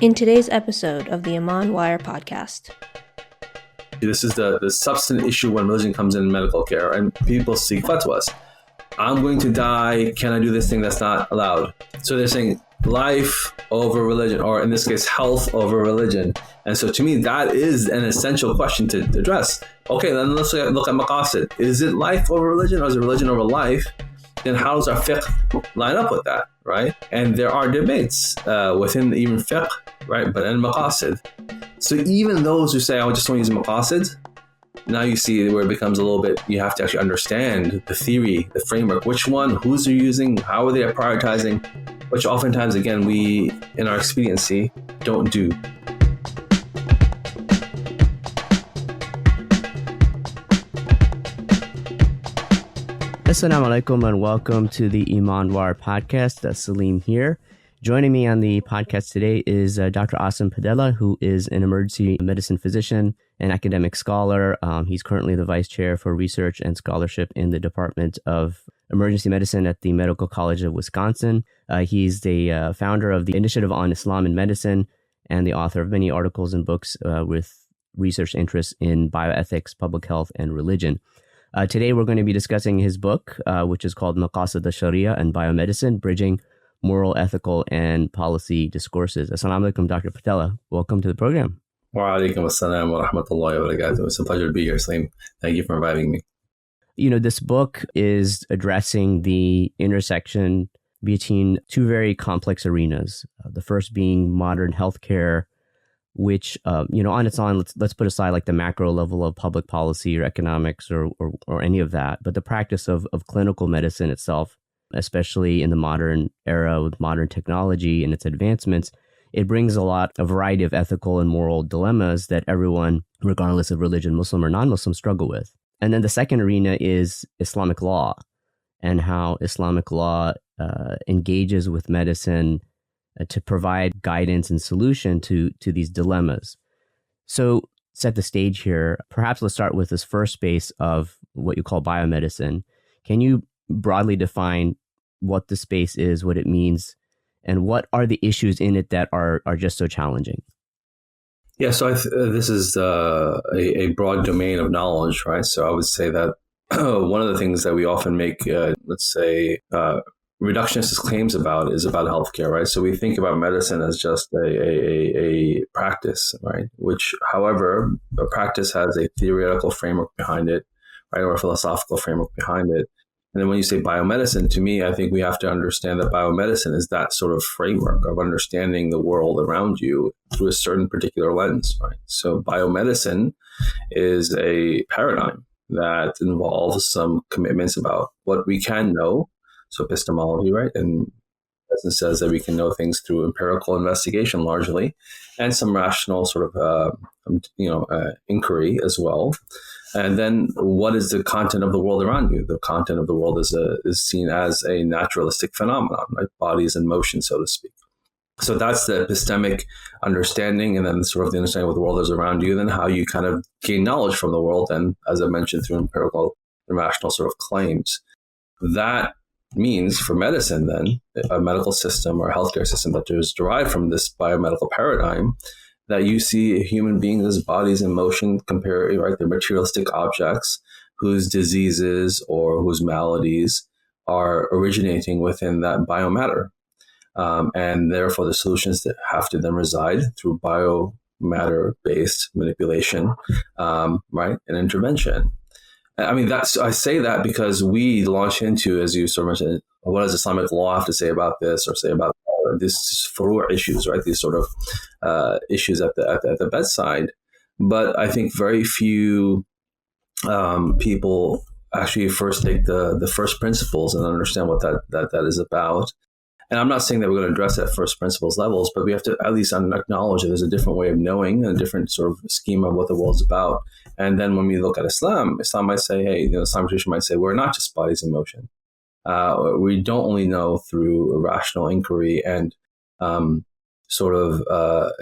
In today's episode of the ImanWire podcast. This is the substantive issue when religion comes in medical care and people seek fatwas. I'm going to die. Can I do this thing that's not allowed? So they're saying life over religion, or in this case, health over religion. And so to me, that is an essential question to address. Okay, then let's look at Maqasid. Is it life over religion, or is it religion over life? Then how does our fiqh line up with that, right? And there are debates within even fiqh, right? But in Maqasid. So even those who say, I just want to use Maqasid, now you see where it becomes a little bit, you have to actually understand the theory, the framework, which one, who's they're using, how are they prioritizing, which oftentimes, again, we, in our expediency, don't do. Assalamu alaikum and welcome to the ImanWire podcast. Salim here. Joining me on the podcast today is Dr. Aasim Padela, who is an emergency medicine physician and academic scholar. He's currently the vice chair for research and scholarship in the Department of Emergency Medicine at the Medical College of Wisconsin. He's the founder of the Initiative on Islam and Medicine and the author of many articles and books with research interests in bioethics, public health, and religion. Today, we're going to be discussing his book, which is called Maqasid Al-Shariah and Biomedicine, Bridging Moral, Ethical, and Policy Discourses. Assalamu alaikum, Dr. Padela. Welcome to the program. Wa alaikum assalam wa rahmatullahi wa barakatuh. It's a pleasure to be here, Salim. Thank you for inviting me. You know, this book is addressing the intersection between two very complex arenas. The first being modern healthcare, which, on its own, let's put aside like the macro level of public policy or economics or any of that, but the practice of clinical medicine itself, especially in the modern era with modern technology and its advancements, it brings a variety of ethical and moral dilemmas that everyone, regardless of religion, Muslim or non-Muslim, struggle with. And then the second arena is Islamic law and how Islamic law engages with medicine to provide guidance and solution to these dilemmas. So set the stage here. Perhaps let's start with this first space of what you call biomedicine. Can you broadly define what the space is, what it means, and what are the issues in it that are just so challenging? Yeah, so this is a broad domain of knowledge, right? So I would say that one of the things that we often make, reductionist claims about is about healthcare, right? So we think about medicine as just a practice, right? Which, however, a practice has a theoretical framework behind it, right? Or a philosophical framework behind it. And then when you say biomedicine, to me, I think we have to understand that biomedicine is that sort of framework of understanding the world around you through a certain particular lens, right? So biomedicine is a paradigm that involves some commitments about what we can know. So epistemology, right? And medicine says that we can know things through empirical investigation largely, and some rational sort of, inquiry as well. And then what is the content of the world around you? The content of the world is seen as a naturalistic phenomenon, right? Bodies in motion, so to speak. So that's the epistemic understanding, and then sort of the understanding of what the world is around you, then how you kind of gain knowledge from the world, and as I mentioned, through empirical and rational sort of claims. That means for medicine, then, a medical system or a healthcare system that is derived from this biomedical paradigm, that you see human beings as bodies in motion, right? They're materialistic objects whose diseases or whose maladies are originating within that biomatter. And therefore, the solutions that have to then reside through biomatter-based manipulation, right? And intervention. I mean, I say that because we launch into, as you sort of mentioned, what does Islamic law have to say about this or say about these furu' issues, right? These sort of issues at the bedside. But I think very few people actually first take the first principles and understand what that is about. And I'm not saying that we're going to address at first principles levels, but we have to at least acknowledge that there's a different way of knowing and a different sort of scheme of what the world's about. And then when we look at Islam might say, hey, the Islamic tradition might say, we're not just bodies in motion. We don't only know through a rational inquiry and sort of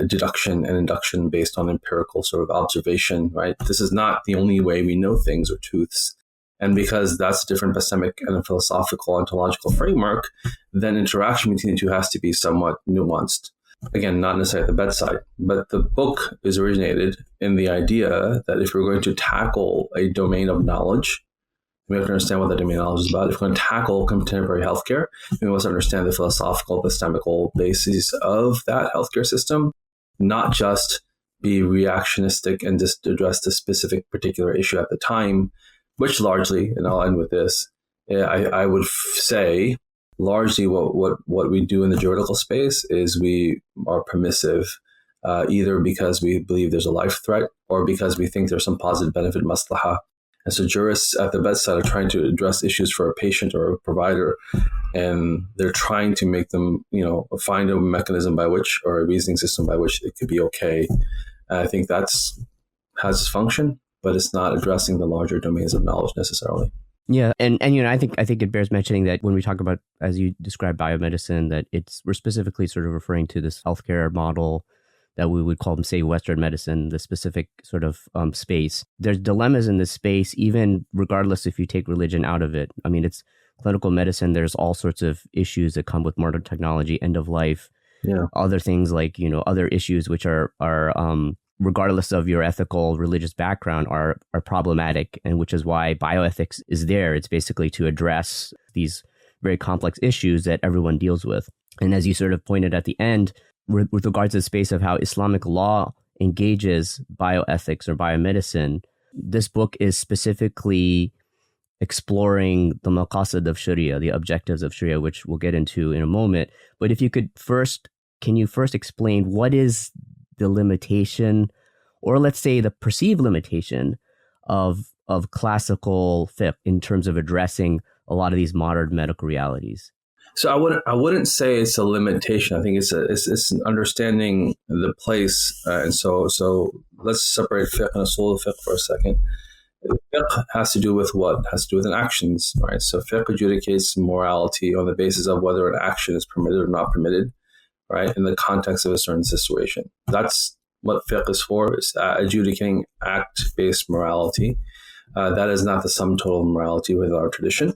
deduction and induction based on empirical sort of observation, right? This is not the only way we know things or truths. And because that's a different epistemic and philosophical ontological framework, then interaction between the two has to be somewhat nuanced. Again, not necessarily at the bedside, but the book is originated in the idea that if we're going to tackle a domain of knowledge, we have to understand what that domain of knowledge is about. If we're going to tackle contemporary healthcare, we must understand the philosophical, epistemical basis of that healthcare system, not just be reactionistic and just address the specific particular issue at the time, which largely, and I'll end with this, I would say largely what we do in the juridical space is we are permissive, either because we believe there's a life threat or because we think there's some positive benefit maslaha. And so jurists at the bedside are trying to address issues for a patient or a provider, and they're trying to make them, find a mechanism by which, or a reasoning system by which it could be okay. And I think has its function, but it's not addressing the larger domains of knowledge necessarily. Yeah, and I think it bears mentioning that when we talk about, as you describe, biomedicine, that we're specifically sort of referring to this healthcare model that we would call, say, Western medicine, the specific sort of space. There's dilemmas in this space, even regardless if you take religion out of it. I mean, it's clinical medicine. There's all sorts of issues that come with modern technology, end of life, other things like, other issues which are regardless of your ethical religious background are problematic, and which is why bioethics is there. It's basically to address these very complex issues that everyone deals with. And as you sort of pointed at the end, with regards to the space of how Islamic law engages bioethics or biomedicine, this book is specifically exploring the Maqasid of Sharia, the objectives of Sharia, which we'll get into in a moment. But if you could can you first explain what is the limitation, or let's say the perceived limitation of classical fiqh in terms of addressing a lot of these modern medical realities? So I wouldn't say it's a limitation. I think it's an understanding the place. And so let's separate fiqh and usul fiqh for a second. Fiqh has to do with what? It has to do with actions, right? So fiqh adjudicates morality on the basis of whether an action is permitted or not permitted, right? In the context of a certain situation. That's what fiqh is for, is adjudicating act-based morality. That is not the sum total of morality within our tradition.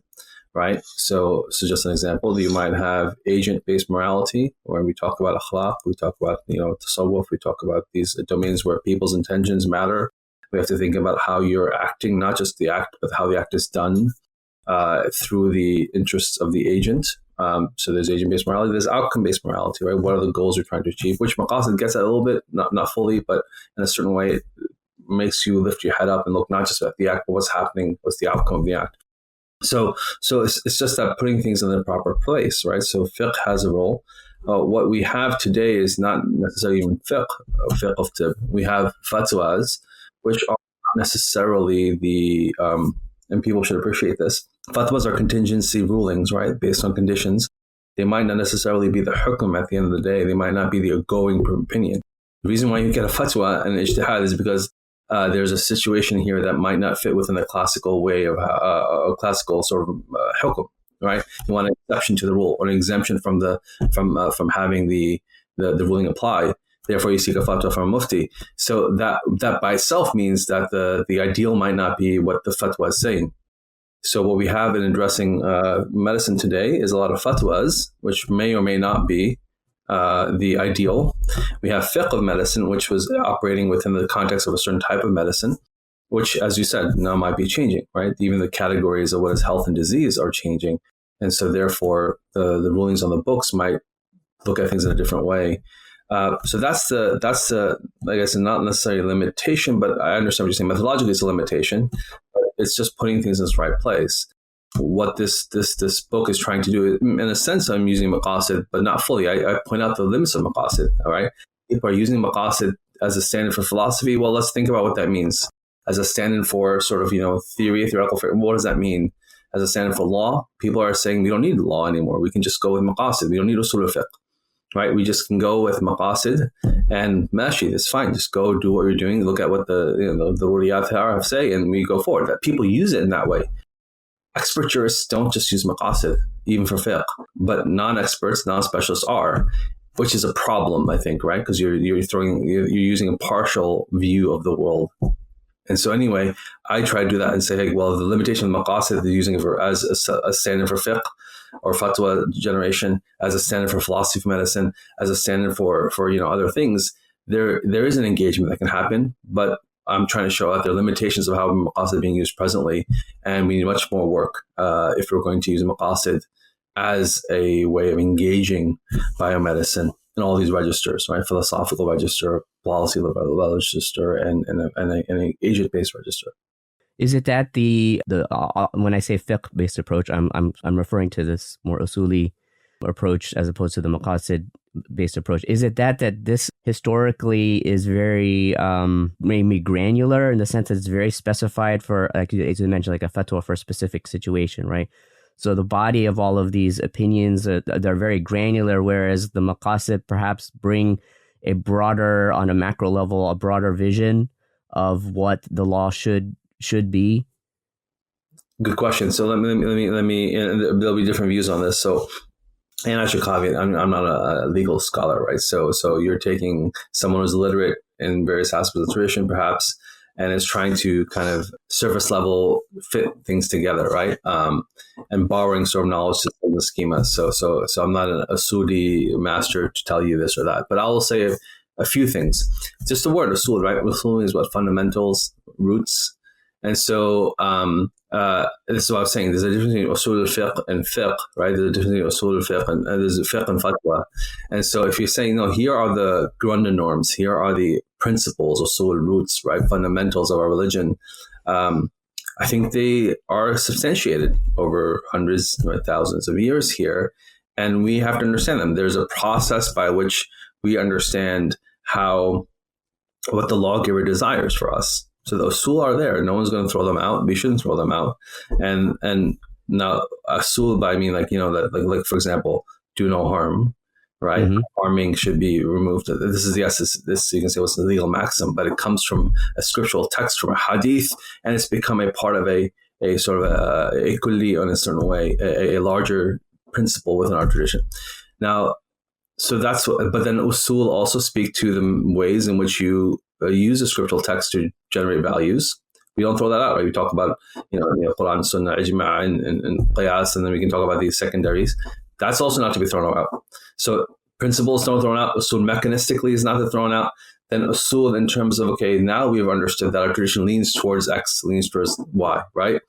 Right. So just an example, you might have agent-based morality, where we talk about akhlaq, we talk about, tasawwuf, we talk about these domains where people's intentions matter. We have to think about how you're acting, not just the act, but how the act is done through the interests of the agent. So there's agent-based morality, there's outcome-based morality, right? What are the goals you're trying to achieve? Which Maqasid gets at a little bit, not fully, but in a certain way, it makes you lift your head up and look not just at the act, but what's happening, what's the outcome of the act. So it's just that putting things in the proper place, right? So fiqh has a role. What we have today is not necessarily even fiqh of tib. We have fatwas, which are not necessarily and people should appreciate this. Fatwas are contingency rulings, right? Based on conditions. They might not necessarily be the hukm at the end of the day. They might not be the going opinion. The reason why you get a fatwa and ijtihad is because there's a situation here that might not fit within the classical way of a classical sort of hukm, right? You want an exception to the rule or an exemption from having the ruling apply. Therefore, you seek a fatwa from a mufti. So that by itself means that the ideal might not be what the fatwa is saying. So what we have in addressing medicine today is a lot of fatwas, which may or may not be the ideal. We have fiqh of medicine, which was operating within the context of a certain type of medicine, which, as you said, now might be changing, right? Even the categories of what is health and disease are changing. And so therefore, the rulings on the books might look at things in a different way. So that's the, I guess, not necessarily a limitation, but I understand what you're saying. Methodologically, it's a limitation. But it's just putting things in its right place. What this book is trying to do, in a sense, I'm using Maqasid, but not fully. I point out the limits of Maqasid, all right? People are using Maqasid as a standard for philosophy. Well, let's think about what that means. As a stand-in for sort of, theoretical, what does that mean? As a stand-in for law, people are saying we don't need law anymore. We can just go with Maqasid. We don't need usul al-fiqh, right? We just can go with Maqasid and mashi. It's fine. Just go do what you're doing. Look at what the ruliyat have say, and we go forward. That people use it in that way. Expert jurists don't just use Maqasid, even for fiqh, but non-experts, non-specialists are, which is a problem, I think, right? Because you're using a partial view of the world. And so anyway, I try to do that and say, hey, well, the limitation of Maqasid is using it as a standard for fiqh. or fatwa generation as a standard for philosophy of medicine, as a standard for other things, there is an engagement that can happen, but I'm trying to show out there limitations of how maqasid are being used presently, and we need much more work if we're going to use maqasid as a way of engaging biomedicine in all these registers, right? Philosophical register, policy register, and an agent-based register. Is it that the when I say fiqh-based approach, I'm referring to this more usuli approach as opposed to the maqasid-based approach? Is it that this historically is very maybe granular in the sense that it's very specified for, like you mentioned, like a fatwa for a specific situation, right? So the body of all of these opinions, they're very granular, whereas the maqasid perhaps bring a broader, on a macro level, a broader vision of what the law should be? Good question. So let me and there'll be different views on this. So, and I should caveat, I'm not a legal scholar, right? So you're taking someone who's literate in various aspects of the tradition, perhaps, and is trying to kind of surface level fit things together, right? And borrowing sort of knowledge in the schema. So I'm not a Sudi master to tell you this or that, but I will say a few things. Just the word usul, right? Usul means what? Fundamentals, roots. And so this is what I was saying. There's a difference between usul al-fiqh and fiqh, right? There's a difference between usul al-fiqh and there's fiqh and fatwa. And so if you're saying, no, here are the grundnorms, here are the principles, usul, roots, right? Fundamentals of our religion. I think they are substantiated over hundreds, thousands of years here. And we have to understand them. There's a process by which we understand what the lawgiver desires for us. So the usul are there. No one's going to throw them out. We shouldn't throw them out. And now usul, by I mean like for example, do no harm, right? Mm-hmm. Harming should be removed. This you can say what's the legal maxim, but it comes from a scriptural text, from a hadith, and it's become a part of a sort of a kulli in a certain way, a larger principle within our tradition. Now, so that's what. But then usul also speak to the ways in which you use a scriptural text to generate values. We don't throw that out, right? We talk about, Quran, Sunnah, Ijma, and Qiyas, and then we can talk about these secondaries. That's also not to be thrown out. So principles don't thrown out. Usul mechanistically is not thrown out. Then usul in terms of, okay, now we've understood that our tradition leans towards X, leans towards Y, right?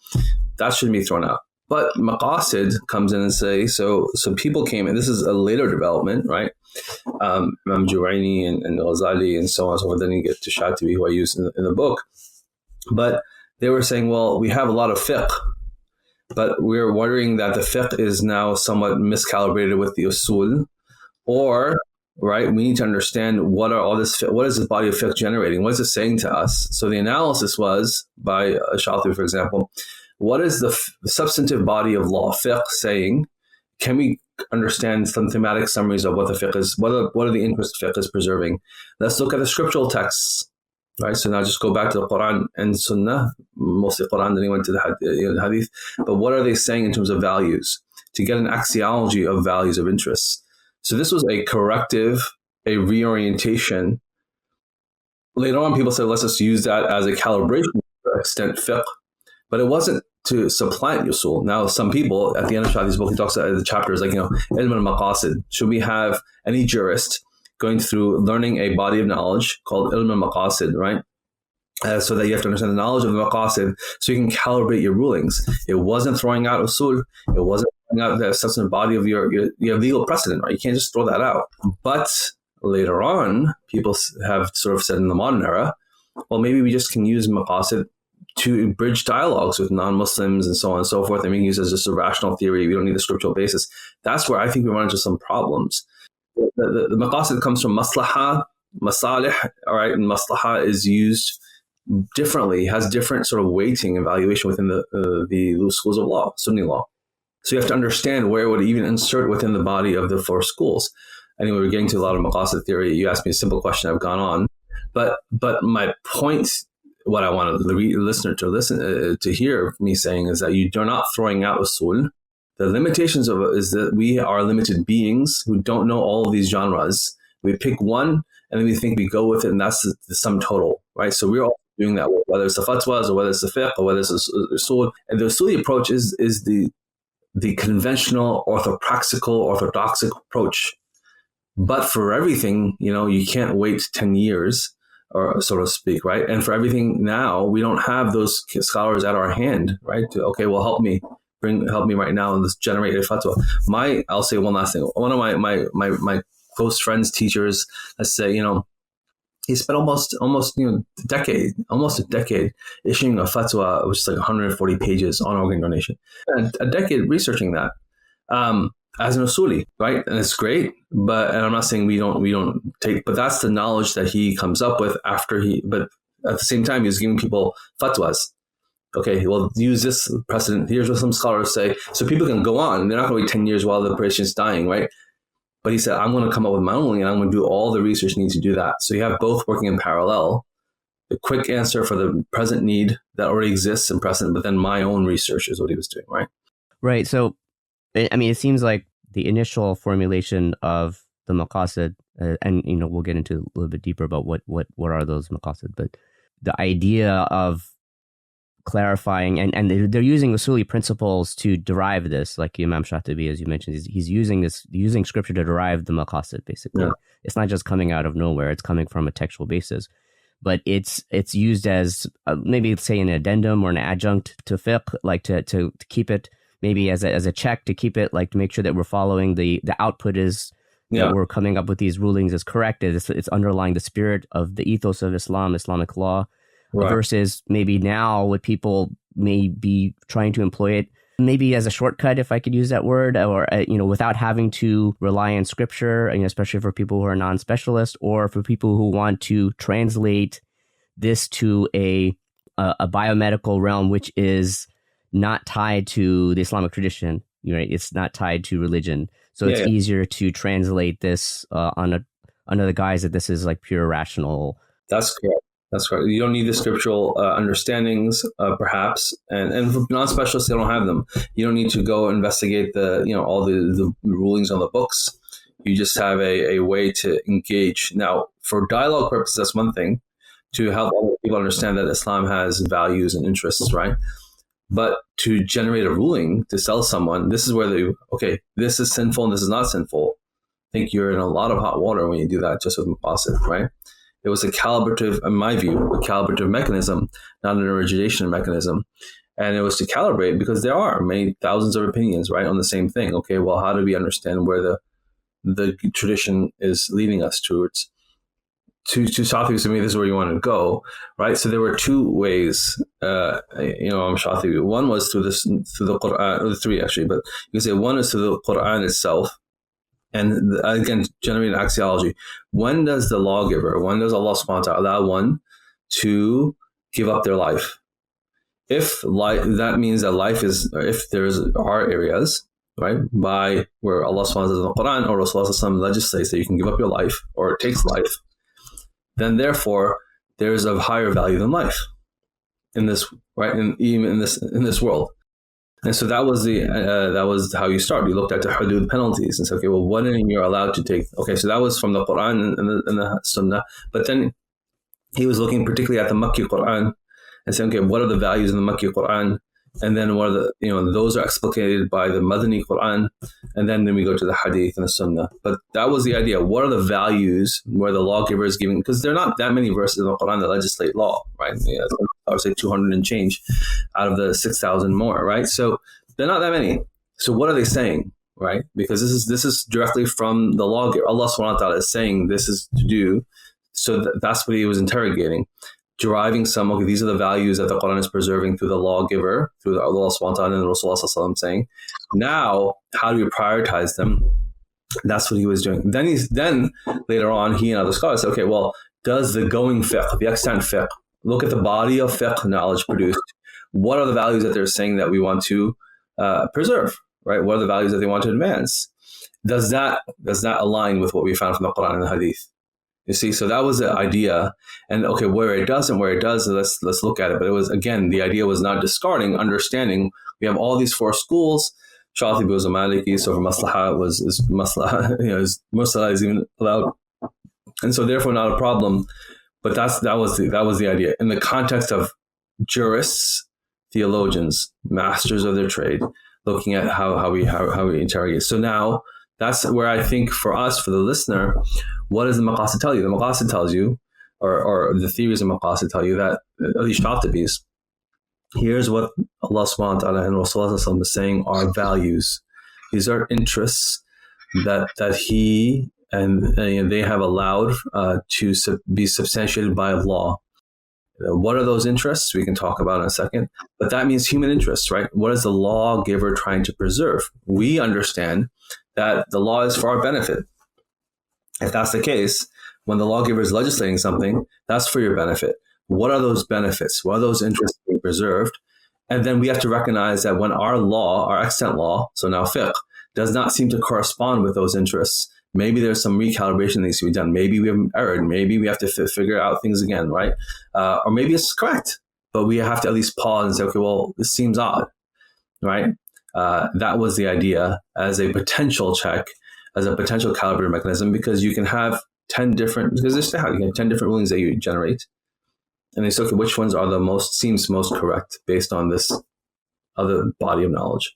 That shouldn't be thrown out. But maqasid comes in and say, so people came in, this is a later development, right? Imam Juwayni and Ghazali and so on and so forth. Then you get to Shatibi, who I use in the book. But they were saying, well, we have a lot of fiqh, but we're wondering that the fiqh is now somewhat miscalibrated with the usul, or, right, we need to understand what is this body of fiqh generating? What is it saying to us? So the analysis was by Shatibi, for example, what is the substantive body of law, fiqh, saying? Can we understand some thematic summaries of what the fiqh is? What are the interests fiqh is preserving? Let's look at the scriptural texts, right? So now just go back to the Quran and Sunnah, mostly Quran, then he went to the Hadith. But what are they saying in terms of values? To get an axiology of values of interests. So this was a corrective, a reorientation. Later on, people said, let's just use that as a calibration to extent fiqh. But it wasn't to supplant usul. Now, some people, at the end of Shadi's book, he talks about the chapters like, ilm al-maqasid. Should we have any jurist going through learning a body of knowledge called ilm al-maqasid, right? So that you have to understand the knowledge of the maqasid so you can calibrate your rulings. It wasn't throwing out usul. It wasn't throwing out the substantive body of your legal precedent, right? You can't just throw that out. But later on, people have sort of said in the modern era, well, maybe we just can use maqasid to bridge dialogues with non-Muslims and so on and so forth. And we can use it as just a rational theory. We don't need a scriptural basis. That's where I think we run into some problems. The maqasid comes from maslaha, masalih, all right? And maslaha is used differently, has different sort of weighting and valuation within the schools of law, Sunni law. So you have to understand where it would even insert within the body of the four schools. Anyway, we're getting to a lot of maqasid theory. You asked me a simple question, I've gone on. But my point, what I wanted the listener to listen to hear me saying is that you are not throwing out usul. The limitations of it is that we are limited beings who don't know all of these genres. We pick one and then we think we go with it, and that's the sum total, right? So we're all doing that, whether it's the fatwas or whether it's the fiqh or whether it's the usul. And the usuli approach is the the conventional orthodox approach. But for everything, you can't wait 10 years, or so to speak, right? And for everything now, we don't have those scholars at our hand, right? Help me right now and let's generate a fatwa. I'll say one last thing. One of my close friends, teachers, let's say, he spent almost a decade issuing a fatwa, which is like 140 pages on organ donation, and a decade researching that. As an usuli, right? And it's great, and I'm not saying we don't take, but that's the knowledge that he comes up with but at the same time, he's giving people fatwas. Okay, well, use this precedent. Here's what some scholars say. So people can go on. They're not going to wait 10 years while the patient's dying, right? But he said, I'm going to come up with my own, and I'm going to do all the research needs to do that. So you have both working in parallel. The quick answer for the present need that already exists in precedent, but then my own research is what he was doing, right? Right. So, I mean, it seems like the initial formulation of the maqasid, and we'll get into a little bit deeper about what are those maqasid, but the idea of clarifying, and they're using usuli principles to derive this, like Imam Shatibi, as you mentioned, he's using scripture to derive the maqasid, basically. Yeah. It's not just coming out of nowhere, it's coming from a textual basis. But it's used as maybe, say, an addendum or an adjunct to fiqh, like to keep it maybe as a check, to keep it, like, to make sure that we're following the output is that we're coming up with these rulings is correct. It's underlying the spirit of the ethos of Islamic law, right. Versus maybe now what people may be trying to employ it maybe as a shortcut, if I could use that word, or without having to rely on scripture, especially for people who are non-specialists, or for people who want to translate this to a biomedical realm, which is not tied to the Islamic tradition, right? It's not tied to religion. So it's easier to translate this under the guise that this is like pure rational. That's correct. You don't need the scriptural understandings, perhaps, and for non-specialists, they don't have them. You don't need to go investigate all the rulings on the books. You just have a way to engage. Now, for dialogue purposes, that's one thing, to help other people understand that Islam has values and interests, right? But to generate a ruling, to sell someone, this is where this is sinful and this is not sinful. I think you're in a lot of hot water when you do that just with Maqasid, right? It was a calibrative, in my view, a calibrative mechanism, not an origination mechanism. And it was to calibrate because there are many thousands of opinions, right, on the same thing. Okay, well, how do we understand where the tradition is leading us towards? To Shatibi, to me, this is where you want to go, right? So there were two ways, Shatibi. One was through the Quran, or three actually, but you can say one is through the Quran itself, and again, generate an axiology. When does the lawgiver, when does Allah subhanahu wa ta'ala allow one to give up their life? If life, that means that life is, if are areas, right, by where Allah subhanahu wa ta'ala says in the Quran, or Rasulullah legislates that you can give up your life, or it takes life, then therefore there is of higher value than life in this, right? And even in this world. And so that was how you start. You looked at the hudud penalties and said, okay, well, what you're allowed to take. Okay, so that was from the Quran and the Sunnah. But then he was looking particularly at the Makki Quran and saying, okay, what are the values in the Makki Quran? And then what are the, those are explicated by the Madani Quran. And then we go to the Hadith and the Sunnah. But that was the idea. What are the values where the lawgiver is giving? Because there are not that many verses in the Quran that legislate law, right? I would say 200 and change out of the 6,000 more, right? So they're not that many. So what are they saying, right? Because this is directly from the lawgiver. Allah subhanahu wa ta'ala is saying this is to do. So that's what he was interrogating. Deriving these are the values that the Quran is preserving through the lawgiver, through Allah subhanahu wa ta'ala and Rasulullah saying. Now, how do we prioritize them? That's what he was doing. Then later on, he and other scholars said, okay, well, does the going fiqh, the extant fiqh, look at the body of fiqh knowledge produced? What are the values that they're saying that we want to preserve, right? What are the values that they want to advance? Does that align with what we found from the Quran and the Hadith? You see, so that was the idea. And okay, where it does, let's look at it. But it was, again, the idea was not discarding, understanding. We have all these four schools. Shatibi was a Maliki, so for maslaha is maslaha, maslaha is even allowed. And so therefore not a problem. But that was the idea. In the context of jurists, theologians, masters of their trade, looking at how we interrogate. So now that's where I think for us, for the listener, what does the Maqasid tell you? The Maqasid tells you, or the theories of Maqasid tell you that, at least Shatibi's, here's what Allah subhanahu wa ta'ala and Rasulullah is saying are values. These are interests that He and they have allowed to be substantiated by law. What are those interests? We can talk about in a second. But that means human interests, right? What is the lawgiver trying to preserve? We understand that the law is for our benefit. If that's the case, when the lawgiver is legislating something, that's for your benefit. What are those benefits? What are those interests being preserved? And then we have to recognize that when our law, our extant law, so now fiqh, does not seem to correspond with those interests, maybe there's some recalibration that needs to be done. Maybe we have erred. Maybe we have to figure out things again, right? Or maybe it's correct, but we have to at least pause and say, okay, well, this seems odd, right? That was the idea as a potential check, as a potential calibrative mechanism, because you can have 10 different, because there's how you can have 10 different rulings that you generate. And they say, okay, which ones are seems most correct based on this other body of knowledge?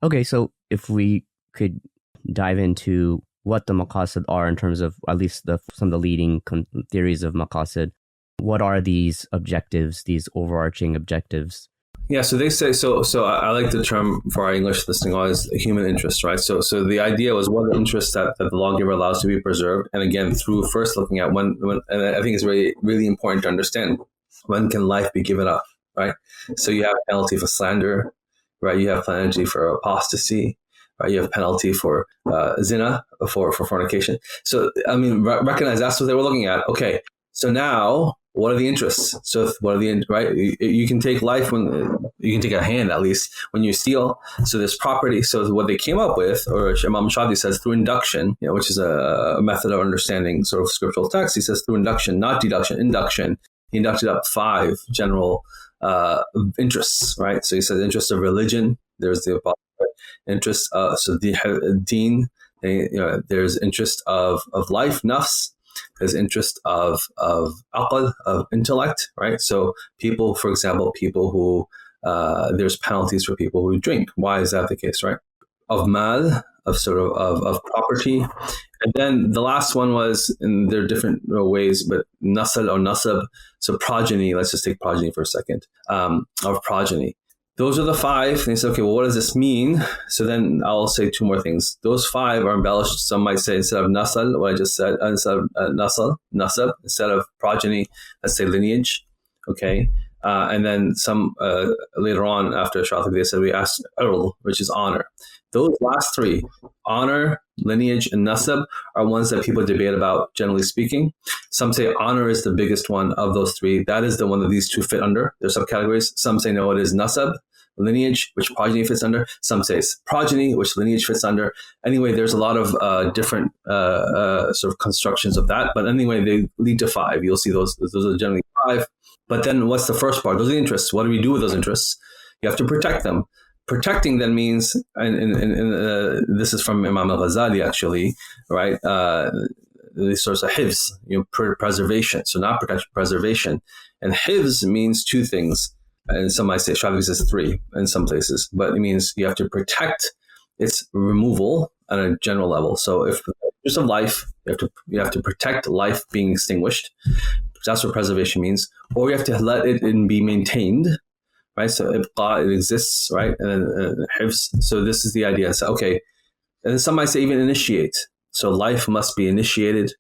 Okay, so if we could dive into what the Maqasid are in terms of at least some of the leading theories of Maqasid. What are these objectives, these overarching objectives? Yeah, so they say, so I like the term for our English listening audience, human interest, right? So the idea was what are the interests that the lawgiver allows to be preserved. And again, through first looking at when, and I think it's really, really important to understand, when can life be given up, right? So you have penalty for slander, right? You have penalty for apostasy, right? You have penalty for zina, for fornication. So, I mean, recognize that's what they were looking at. Okay, so now, what are the interests? So what are the, right? You can take life when, you can take a hand at least when you steal. So there's property. So what they came up with, or Imam Shadi says through induction, which is a method of understanding sort of scriptural text. He says through induction, not deduction, induction. He inducted up 5 general interests, right? So he says interest of religion. There's the interest, so the deen. There's interest of life, nafs. There's interest of aql, of intellect, right? So people, for example, people who, there's penalties for people who drink. Why is that the case, right? Of mal, of property. And then the last one was, and there are different ways, but nasal or nasab, so progeny, let's just take progeny for a second, of progeny. Those are the 5. And they say, okay, well, what does this mean? So then I'll say 2 more things. Those 5 are embellished. Some might say instead of nasal, what I just said, instead of nasab, instead of progeny, let's say lineage. Okay. And then some later on after Shatibi, they said we asked irl, which is honor. Those last 3, honor, lineage, and nasab, are ones that people debate about, generally speaking. Some say honor is the biggest one of those 3. That is the one that these 2 fit under. There's subcategories. Some say no, it is nasab, lineage, which progeny fits under. Some say it's progeny, which lineage fits under. Anyway, there's a lot of different sort of constructions of that. But anyway, they lead to 5. You'll see those are generally 5. But then what's the first part? Those are the interests. What do we do with those interests? You have to protect them. Protecting then means, and this is from Imam al-Ghazali actually, right? These sorts of hifz, preservation. So not protection, preservation. And hifz means 2 things. And some might say Shafi'i says 3 in some places, but it means you have to protect its removal on a general level. So if there's of life, you have to protect life being extinguished. That's what preservation means. Or you have to let it be maintained. Right, so ibqa, it exists, right, and then hifz. So this is the idea. So okay, and then some might say even initiate. So life must be initiated,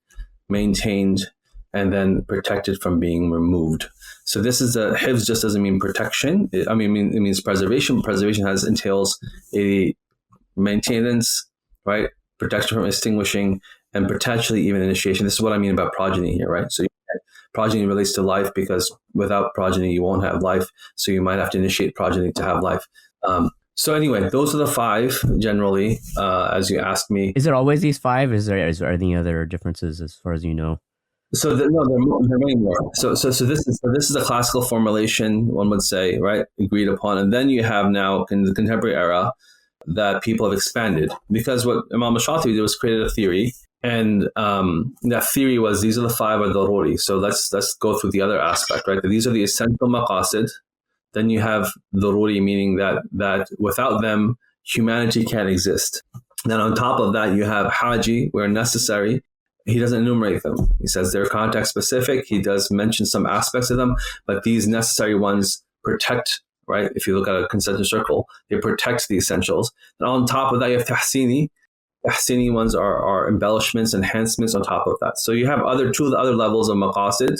maintained, and then protected from being removed. So this is a hifz. Just doesn't mean protection. It means preservation. Preservation entails a maintenance, right, protection from extinguishing, and potentially even initiation. This is what I mean about progeny here, right? So progeny relates to life because without progeny, you won't have life. So you might have to initiate progeny to have life. So anyway, those are the 5 generally, as you asked me. Is it always these 5? Is there any other differences as far as you know? So there are many more. So this is a classical formulation, one would say, right, agreed upon. And then you have now in the contemporary era that people have expanded, because what Imam al-Shatibi did was created a theory. And that theory was, these are the 5 al-daruri. So let's go through the other aspect, right? These are the essential maqasid. then you have daruri, meaning that without them, humanity can't exist. Then on top of that, you have haji, where necessary. He doesn't enumerate them. He says they're context specific. He does mention some aspects of them, but these necessary ones protect, right? If you look at a concentric circle, they protect the essentials. And on top of that, you have tahsini. Tahsini ones are embellishments, enhancements on top of that. So you have two of the other levels of maqasid,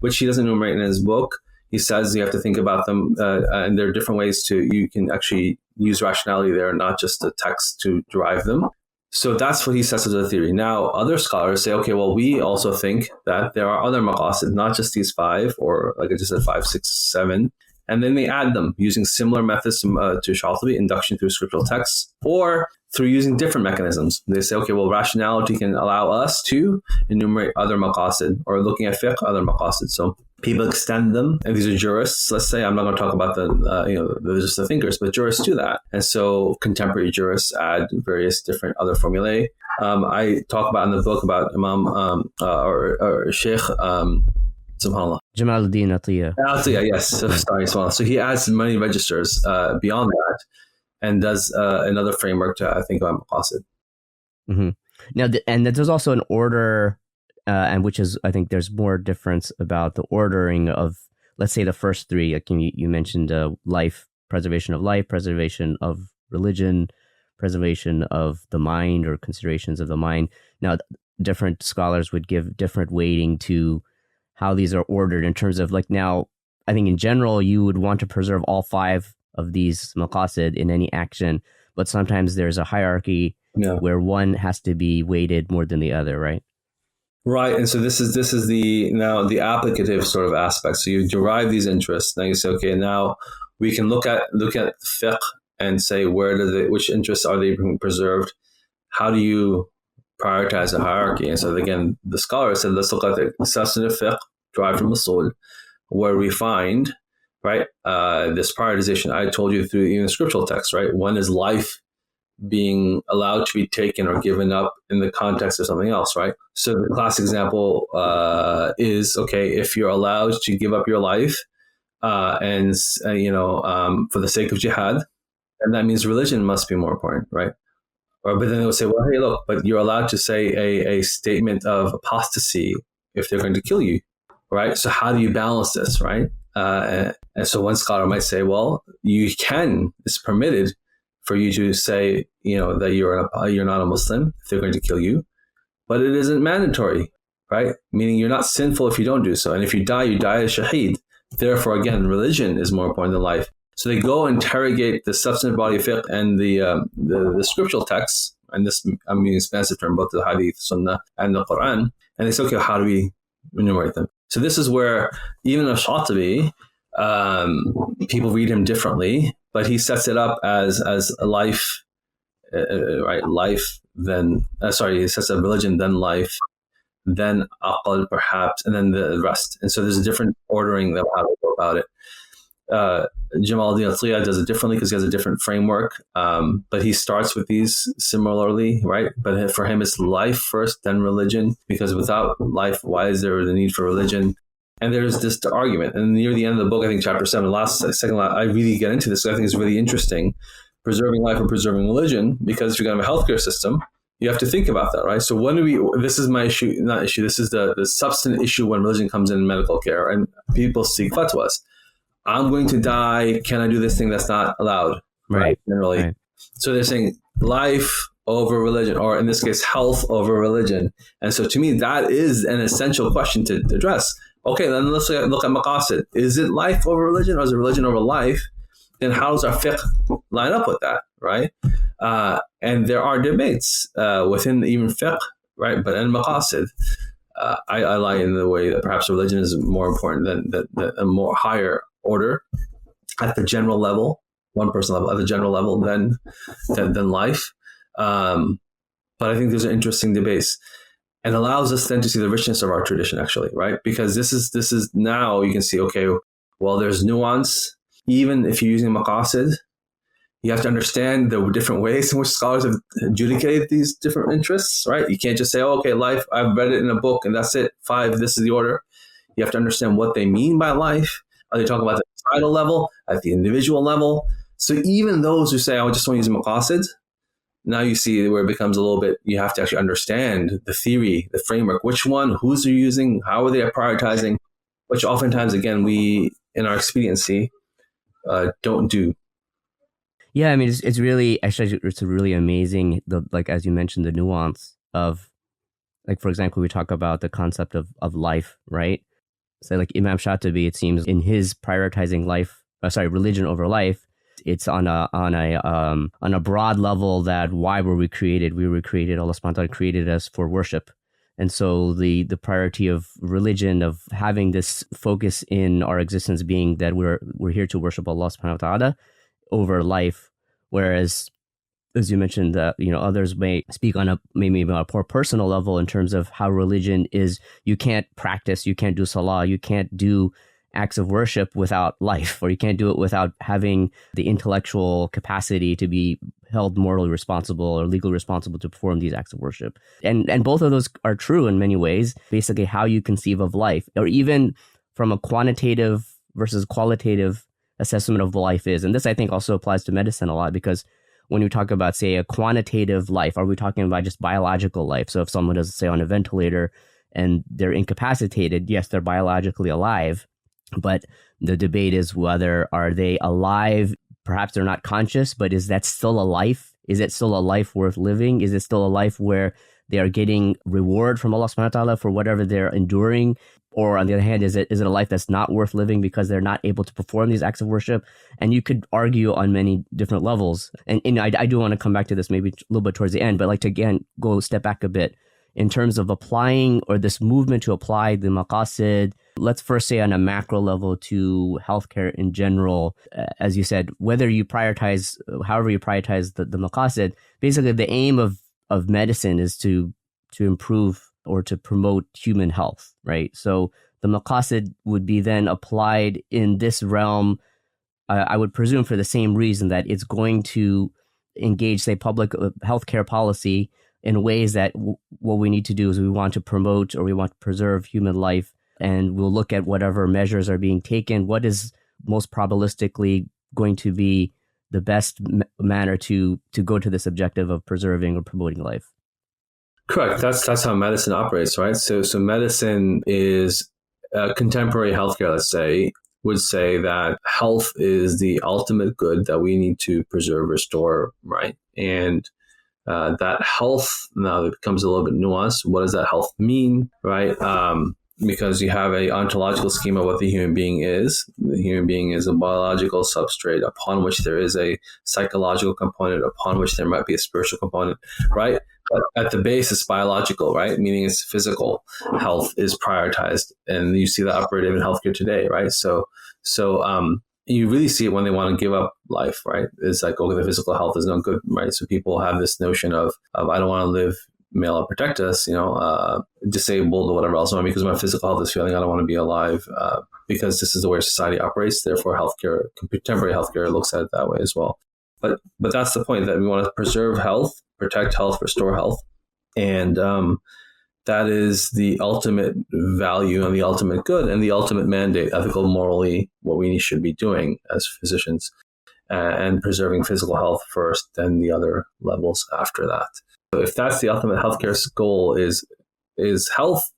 which he doesn't enumerate in his book. He says you have to think about them, and there are different ways you can actually use rationality there, not just the text to derive them. So that's what he says as a theory. Now, other scholars say, okay, well, we also think that there are other maqasid, not just these 5, or like I just said, 5, 6, 7. And then they add them using similar methods to Shatibi, induction through scriptural texts, or through using different mechanisms. They say, okay, well, rationality can allow us to enumerate other maqasid, or looking at fiqh, other maqasid. So people extend them, and these are jurists. Let's say, I'm not going to talk about just the thinkers, but jurists do that. And so contemporary jurists add various different other formulae. I talk about in the book about Imam or Sheikh, subhanAllah. Jamaluddin Atiyah. Atiyah, yes. Sorry. So he adds many registers beyond that, and does another framework to, I think, about maqasid. Mm-hmm. Now, and there's also an order, and which is, I think there's more difference about the ordering of, let's say, the first 3. Like you mentioned life, preservation of religion, preservation of the mind, or considerations of the mind. Now, different scholars would give different weighting to how these are ordered in terms of, like, now, I think in general, you would want to preserve all 5 of these maqasid in any action, but sometimes there's a hierarchy where one has to be weighted more than the other, right? Right. And so this is the applicative sort of aspect. So you derive these interests. Now you say, okay, now we can look at fiqh and say, which interests are they being preserved? How do you prioritize a hierarchy? And so again, the scholar said, let's look at the substantive fiqh derived from usul, where we find, right, this prioritization. I told you through even scriptural text, right? One is life being allowed to be taken or given up in the context of something else, right? So the classic example is, okay, if you're allowed to give up your life for the sake of jihad, and that means religion must be more important, right? But then they would say, well, hey, look, but you're allowed to say a statement of apostasy if they're going to kill you, right? So how do you balance this, right? And so one scholar might say, well, it's permitted for you to say, that you're not a Muslim if they're going to kill you, but it isn't mandatory, right? Meaning you're not sinful if you don't do so. And if you die as shaheed. Therefore, again, religion is more important than life. So they go interrogate the substantive body of fiqh and the scriptural texts, and this, I'm using expansive term, both the hadith, sunnah, and the Quran, and they say, okay, how do we enumerate them? So this is where even Al-Shatibi, people read him differently, but he sets it up as a life, right? Life, then, he sets up religion, then life, then aql perhaps, and then the rest. And so there's a different ordering of how to go about it. Jamaluddin Atiyah does it differently because he has a different framework, but he starts with these similarly, right? But for him, it's life first, then religion, because without life, why is there the need for religion? And there's this argument. And near the end of the book, I think chapter 7, I really get into this. So I think it's really interesting, preserving life or preserving religion, because if you're going to have a healthcare system, you have to think about that, right? So this is my issue, this is the substantive issue when religion comes in medical care and people seek fatwas. I'm going to die. Can I do this thing that's not allowed? Right. Generally. Right. So they're saying life over religion, or in this case, health over religion. And so to me, that is an essential question to address. Okay, then let's look at maqasid. Is it life over religion, or is it religion over life? Then how does our fiqh line up with that, right? And there are debates within even fiqh, right? But in maqasid, I lie in the way that perhaps religion is more important than a more higher order at the general level, one person level, at the general level than life. But I think those are interesting debates, and allows us then to see the richness of our tradition, actually, right? Because this is now you can see, okay, well, there's nuance. Even if you're using maqasid, you have to understand the different ways in which scholars have adjudicated these different interests, right? You can't just say, oh, okay, life, I've read it in a book and that's it. 5, this is the order. You have to understand what they mean by life, Are they talking about the societal level, at the individual level? So even those who say, I just want to use maqasid, now you see where it becomes a little bit, you have to actually understand the theory, the framework, which one, who's they're using, how are they prioritizing, which oftentimes, again, we, in our expediency, don't do. Yeah, I mean, it's really, actually, it's really amazing, like, as you mentioned, the nuance of, like, for example, we talk about the concept of life, right? So like Imam Shatibi, it seems in his prioritizing religion over life, it's on a broad level that why were we created? We were created, Allah subhanahu wa ta'ala created us for worship. And so the priority of religion, of having this focus in our existence being that we're here to worship Allah subhanahu wa ta'ala over life. Whereas, as you mentioned, others may speak on maybe a more personal level in terms of how religion is, you can't practice, you can't do salah, you can't do acts of worship without life, or you can't do it without having the intellectual capacity to be held morally responsible or legally responsible to perform these acts of worship. And both of those are true in many ways, basically how you conceive of life, or even from a quantitative versus qualitative assessment of what life is. And this, I think, also applies to medicine a lot, because when you talk about, say, a quantitative life, are we talking about just biological life? So if someone is, say, on a ventilator and they're incapacitated, yes, they're biologically alive. But the debate is whether are they alive? Perhaps they're not conscious, but is that still a life? Is it still a life worth living? Is it still a life where they are getting reward from Allah subhanahu wa ta'ala for whatever they're enduring? Or on the other hand, is it a life that's not worth living because they're not able to perform these acts of worship? And you could argue on many different levels. And I do want to come back to this maybe a little bit towards the end, but like to, again, go step back a bit in terms of applying, or this movement to apply the maqasid. Let's first say on a macro level to healthcare in general. As you said, whether you prioritize, however you prioritize the maqasid, basically the aim of medicine is to improve or to promote human health, right? So the maqasid would be then applied in this realm, I would presume for the same reason, that it's going to engage, say, public healthcare policy in ways that what we need to do is we want to promote or we want to preserve human life, and we'll look at whatever measures are being taken. What is most probabilistically going to be the best manner to go to this objective of preserving or promoting life? Correct. That's how medicine operates, right? So medicine is contemporary healthcare, let's say, would say that health is the ultimate good that we need to preserve, restore, right? And that health, now it becomes a little bit nuanced. What does that health mean, right? Because you have a ontological schema of what the human being is. The human being is a biological substrate upon which there is a psychological component, upon which there might be a spiritual component, right? But at the base, it's biological, right? Meaning it's physical health is prioritized. And you see that operative in healthcare today, right? So you really see it when they want to give up life, right? It's like, okay, the physical health is no good, right? So people have this notion of I don't want to live, may Allah protect us, disabled or whatever else, because my physical health is failing, I don't want to be alive, because this is the way society operates. Therefore, healthcare, contemporary healthcare looks at it that way as well. But that's the point, that we want to preserve health, protect health, restore health. And that is the ultimate value and the ultimate good and the ultimate mandate, ethical, morally, what we should be doing as physicians, and preserving physical health first, then the other levels after that. So if that's the ultimate healthcare goal is health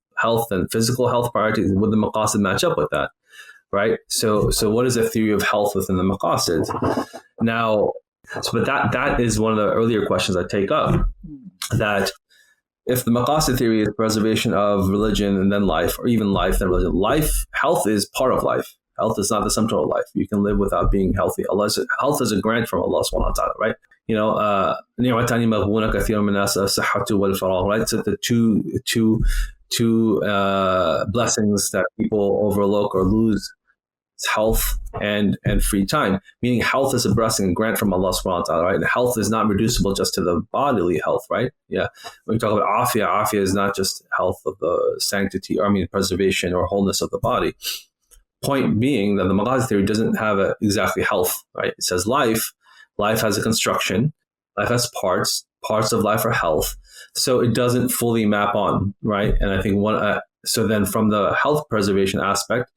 and physical health priorities, would the maqasid match up with that, right? So what is the theory of health within the maqasid? Now, but that is one of the earlier questions I take up, that if the maqasid theory is preservation of religion and then life, or even life then religion, health is part of life. Health is not the sum total of life. You can live without being healthy. Health is a grant from Allah subhanahu wa ta'ala, right? Right? So the two blessings that people overlook or lose is health and free time. Meaning health is a blessing and grant from Allah subhanahu wa ta'ala, right? And health is not reducible just to the bodily health, right? Yeah. When we talk about afia is not just health of the sanctity, preservation or wholeness of the body. Point being that the maqasid theory doesn't have exactly health, right? It says life has a construction, life has parts of life are health. So it doesn't fully map on, right? And I think so then from the health preservation aspect,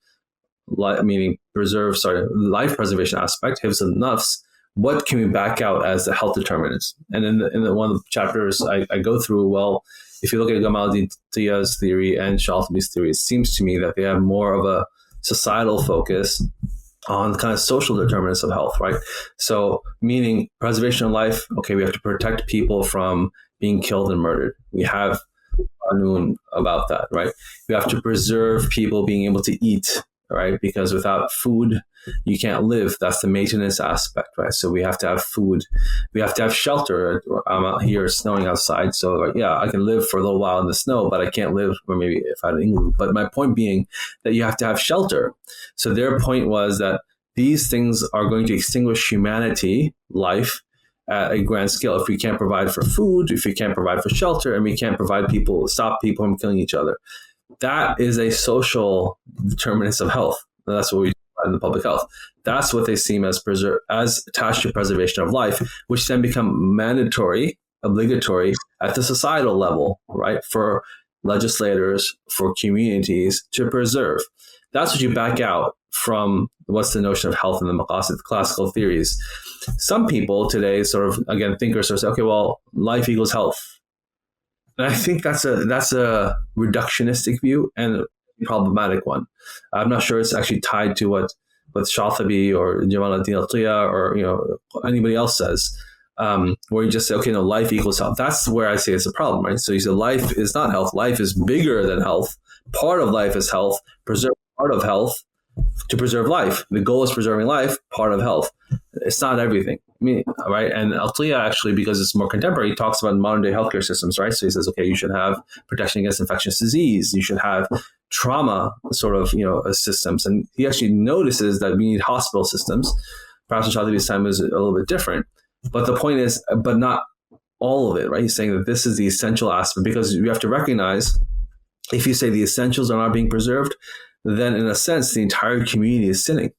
meaning life preservation aspect, hifz al-nafs, what can we back out as the health determinants? And in the one of the chapters I go through, well, if you look at Gamal Diya's theory and Shatibi's theory, it seems to me that they have more of a societal focus on kind of social determinants of health, right? So meaning preservation of life, okay, we have to protect people from being killed and murdered. We have qanun about that, right? We have to preserve people being able to eat, right? Because without food, you can't live. That's the maintenance aspect, right? So we have to have food. We have to have shelter. I'm out here, it's snowing outside. So like, yeah, I can live for a little while in the snow, but I can't live, or maybe if I had England. But my point being that you have to have shelter. So their point was that these things are going to extinguish humanity, life, at a grand scale. If we can't provide for food, if we can't provide for shelter, and we can't stop people from killing each other. That is a social determinants of health. And that's what we in the public health. That's what they seem as attached to preservation of life, which then become mandatory, obligatory at the societal level, right? For legislators, for communities to preserve. That's what you back out from what's the notion of health in the Maqasid, classical theories. Some people today sort of, again, thinkers sort of say, okay, well, life equals health. And I think that's a reductionistic view and a problematic one. I'm not sure it's actually tied to what Shatibi or Jamal ad-Din al-Tiya or anybody else says, where you just say, okay, no, life equals health. That's where I say it's a problem, right? So you say life is not health. Life is bigger than health. Part of life is health. Preserve part of health to preserve life. The goal is preserving life, part of health. It's not everything. I mean, right? And Al-Tiya actually, because it's more contemporary, he talks about modern day healthcare systems, right? So he says, okay, you should have protection against infectious disease. You should have trauma sort of, systems. And he actually notices that we need hospital systems. Perhaps in Shatibi's time is a little bit different. But the point is, but not all of it, right? He's saying that this is the essential aspect, because you have to recognize, if you say the essentials are not being preserved, then in a sense, the entire community is sinning.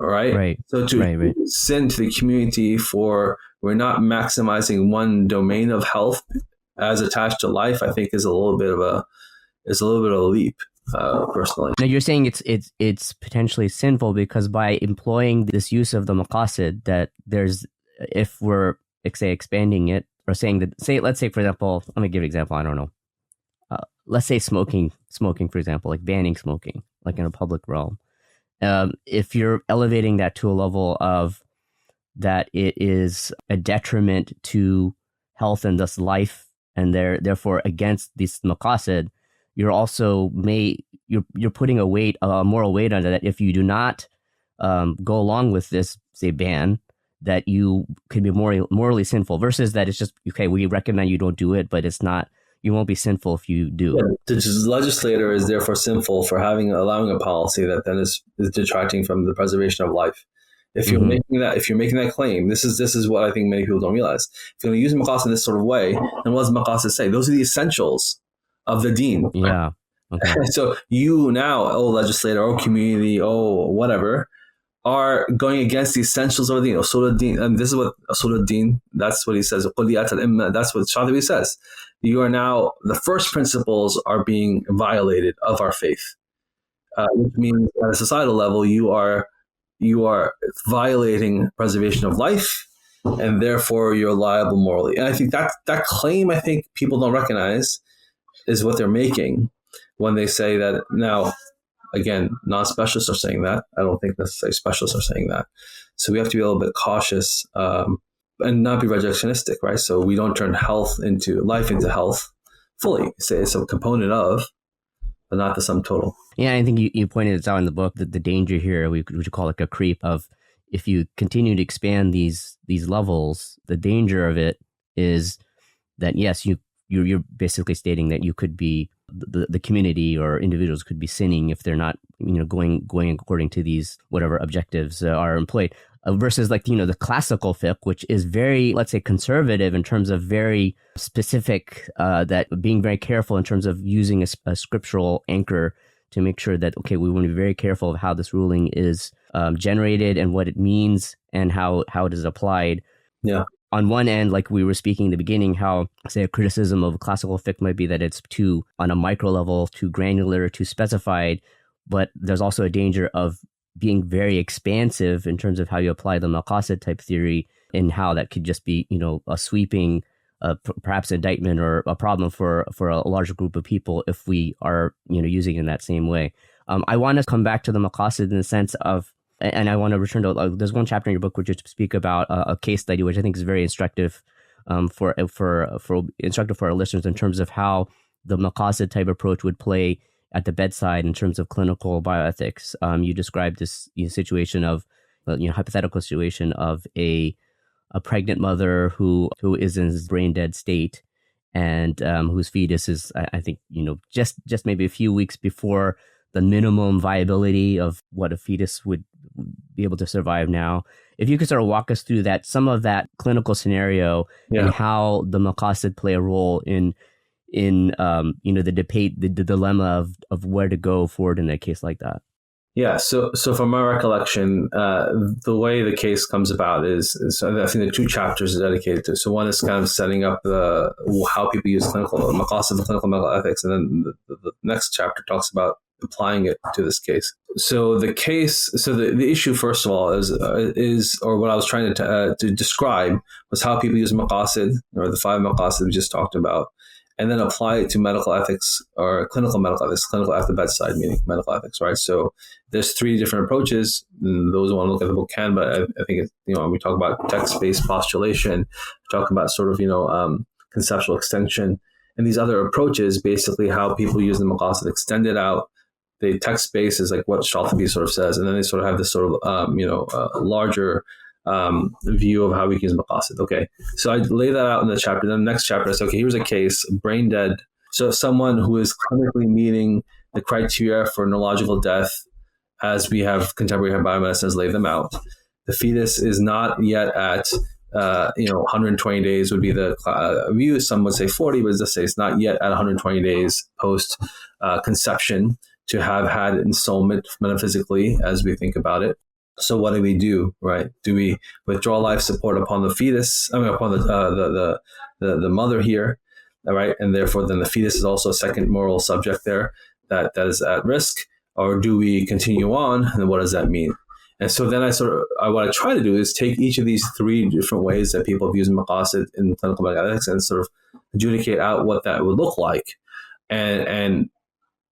Right? So to sin to the community for we're not maximizing one domain of health as attached to life, I think is a little bit of a leap, personally. Now you're saying it's potentially sinful because by employing this use of the maqasid, that there's, if we're expanding it or saying that, let's say for example, let me give an example. I don't know. Let's say smoking, for example, like banning smoking, like in a public realm. If you're elevating that to a level of that it is a detriment to health and thus life, and therefore against this maqasid, you're also you're putting a moral weight on that. If you do not go along with this, say, ban, that you could be morally sinful, versus that it's just, okay, we recommend you don't do it, but it's not, you won't be sinful if you do. Yeah, the legislator is therefore sinful for allowing a policy that then is detracting from the preservation of life. If you're making that claim, this is what I think many people don't realize. If you're going to use maqasid in this sort of way, then what does maqasid say? Those are the essentials of the deen. Yeah. Okay. So you now, legislator, community, whatever, are going against the essentials of the deen. Usul ad-din, and this is what Usul ad-din, that's what he says. That's what Shatibi says. You are now, the first principles are being violated of our faith, which means at a societal level, you are violating preservation of life, and therefore you're liable morally. And I think that claim, I think people don't recognize, is what they're making when they say that. Now, again, non-specialists are saying that. I don't think necessarily specialists are saying that. So we have to be a little bit cautious and not be reductionistic, right? So we don't turn life into health fully. It's a component of, but not the sum total. Yeah, I think you pointed this out in the book, that the danger here, we could call it a creep, of if you continue to expand these levels, the danger of it is that, yes, you're basically stating that you could be, the community or individuals could be sinning if they're not, going according to these whatever objectives are employed, versus like, the classical fiqh, which is very, let's say, conservative in terms of very specific, that being very careful in terms of using a scriptural anchor to make sure that, okay, we want to be very careful of how this ruling is generated and what it means and how it is applied. Yeah. On one end, like we were speaking in the beginning, how, say, a criticism of classical fiqh might be that it's too, on a micro level, too granular, too specified. but there's also a danger of being very expansive in terms of how you apply the Maqasid type theory, and how that could just be, a sweeping, perhaps indictment or a problem for a larger group of people if we are, using it in that same way. I want to come back to the Maqasid in the sense of, and I want to return to, there's one chapter in your book which you speak about a case study, which I think is very instructive for our listeners in terms of how the Maqasid type approach would play at the bedside in terms of clinical bioethics. You described this situation of, hypothetical situation of a pregnant mother who is in his brain dead state, and whose fetus is, I think, just maybe a few weeks before the minimum viability of what a fetus would be able to survive now. If you could sort of walk us through some of that clinical scenario, and how the Maqasid play a role in the debate, the dilemma of where to go forward in a case like that. Yeah. So from my recollection, the way the case comes about is I think the two chapters are dedicated to. So one is kind of setting up how people use clinical Maqasid, clinical medical ethics, and then the next chapter talks about applying it to this case. So the issue, first of all, is or what I was trying to describe was how people use Maqasid, or the 5 Maqasid we just talked about, and then apply it to medical ethics or clinical medical ethics, clinical at the bedside, meaning medical ethics, right? So there's 3 different approaches. And those who want to look at the book can, but I think we talk about text-based postulation, talk about sort of conceptual extension, and these other approaches, basically how people use the Maqasid, extend it out. The text-based is like what Shaltabi sort of says, and then they sort of have this sort of larger view of how we can use Maqasid. Okay, so I lay that out in the chapter. Then the next chapter, I say, okay, here's a case, brain dead. So someone who is clinically meeting the criteria for neurological death, as we have contemporary biomedicine has laid them out. The fetus is not yet at 120 days would be the view. Some would say 40, but let's say it's not yet at 120 days post conception to have had installment metaphysically, as we think about it. So what do we do, right? Do we withdraw life support upon the fetus? Upon the mother here, right? And therefore, then the fetus is also a second moral subject there that is at risk. Or do we continue on? And what does that mean? And so then what I try to do is take each of these 3 different ways that people have used Maqasid in clinical medical ethics and sort of adjudicate out what that would look like. And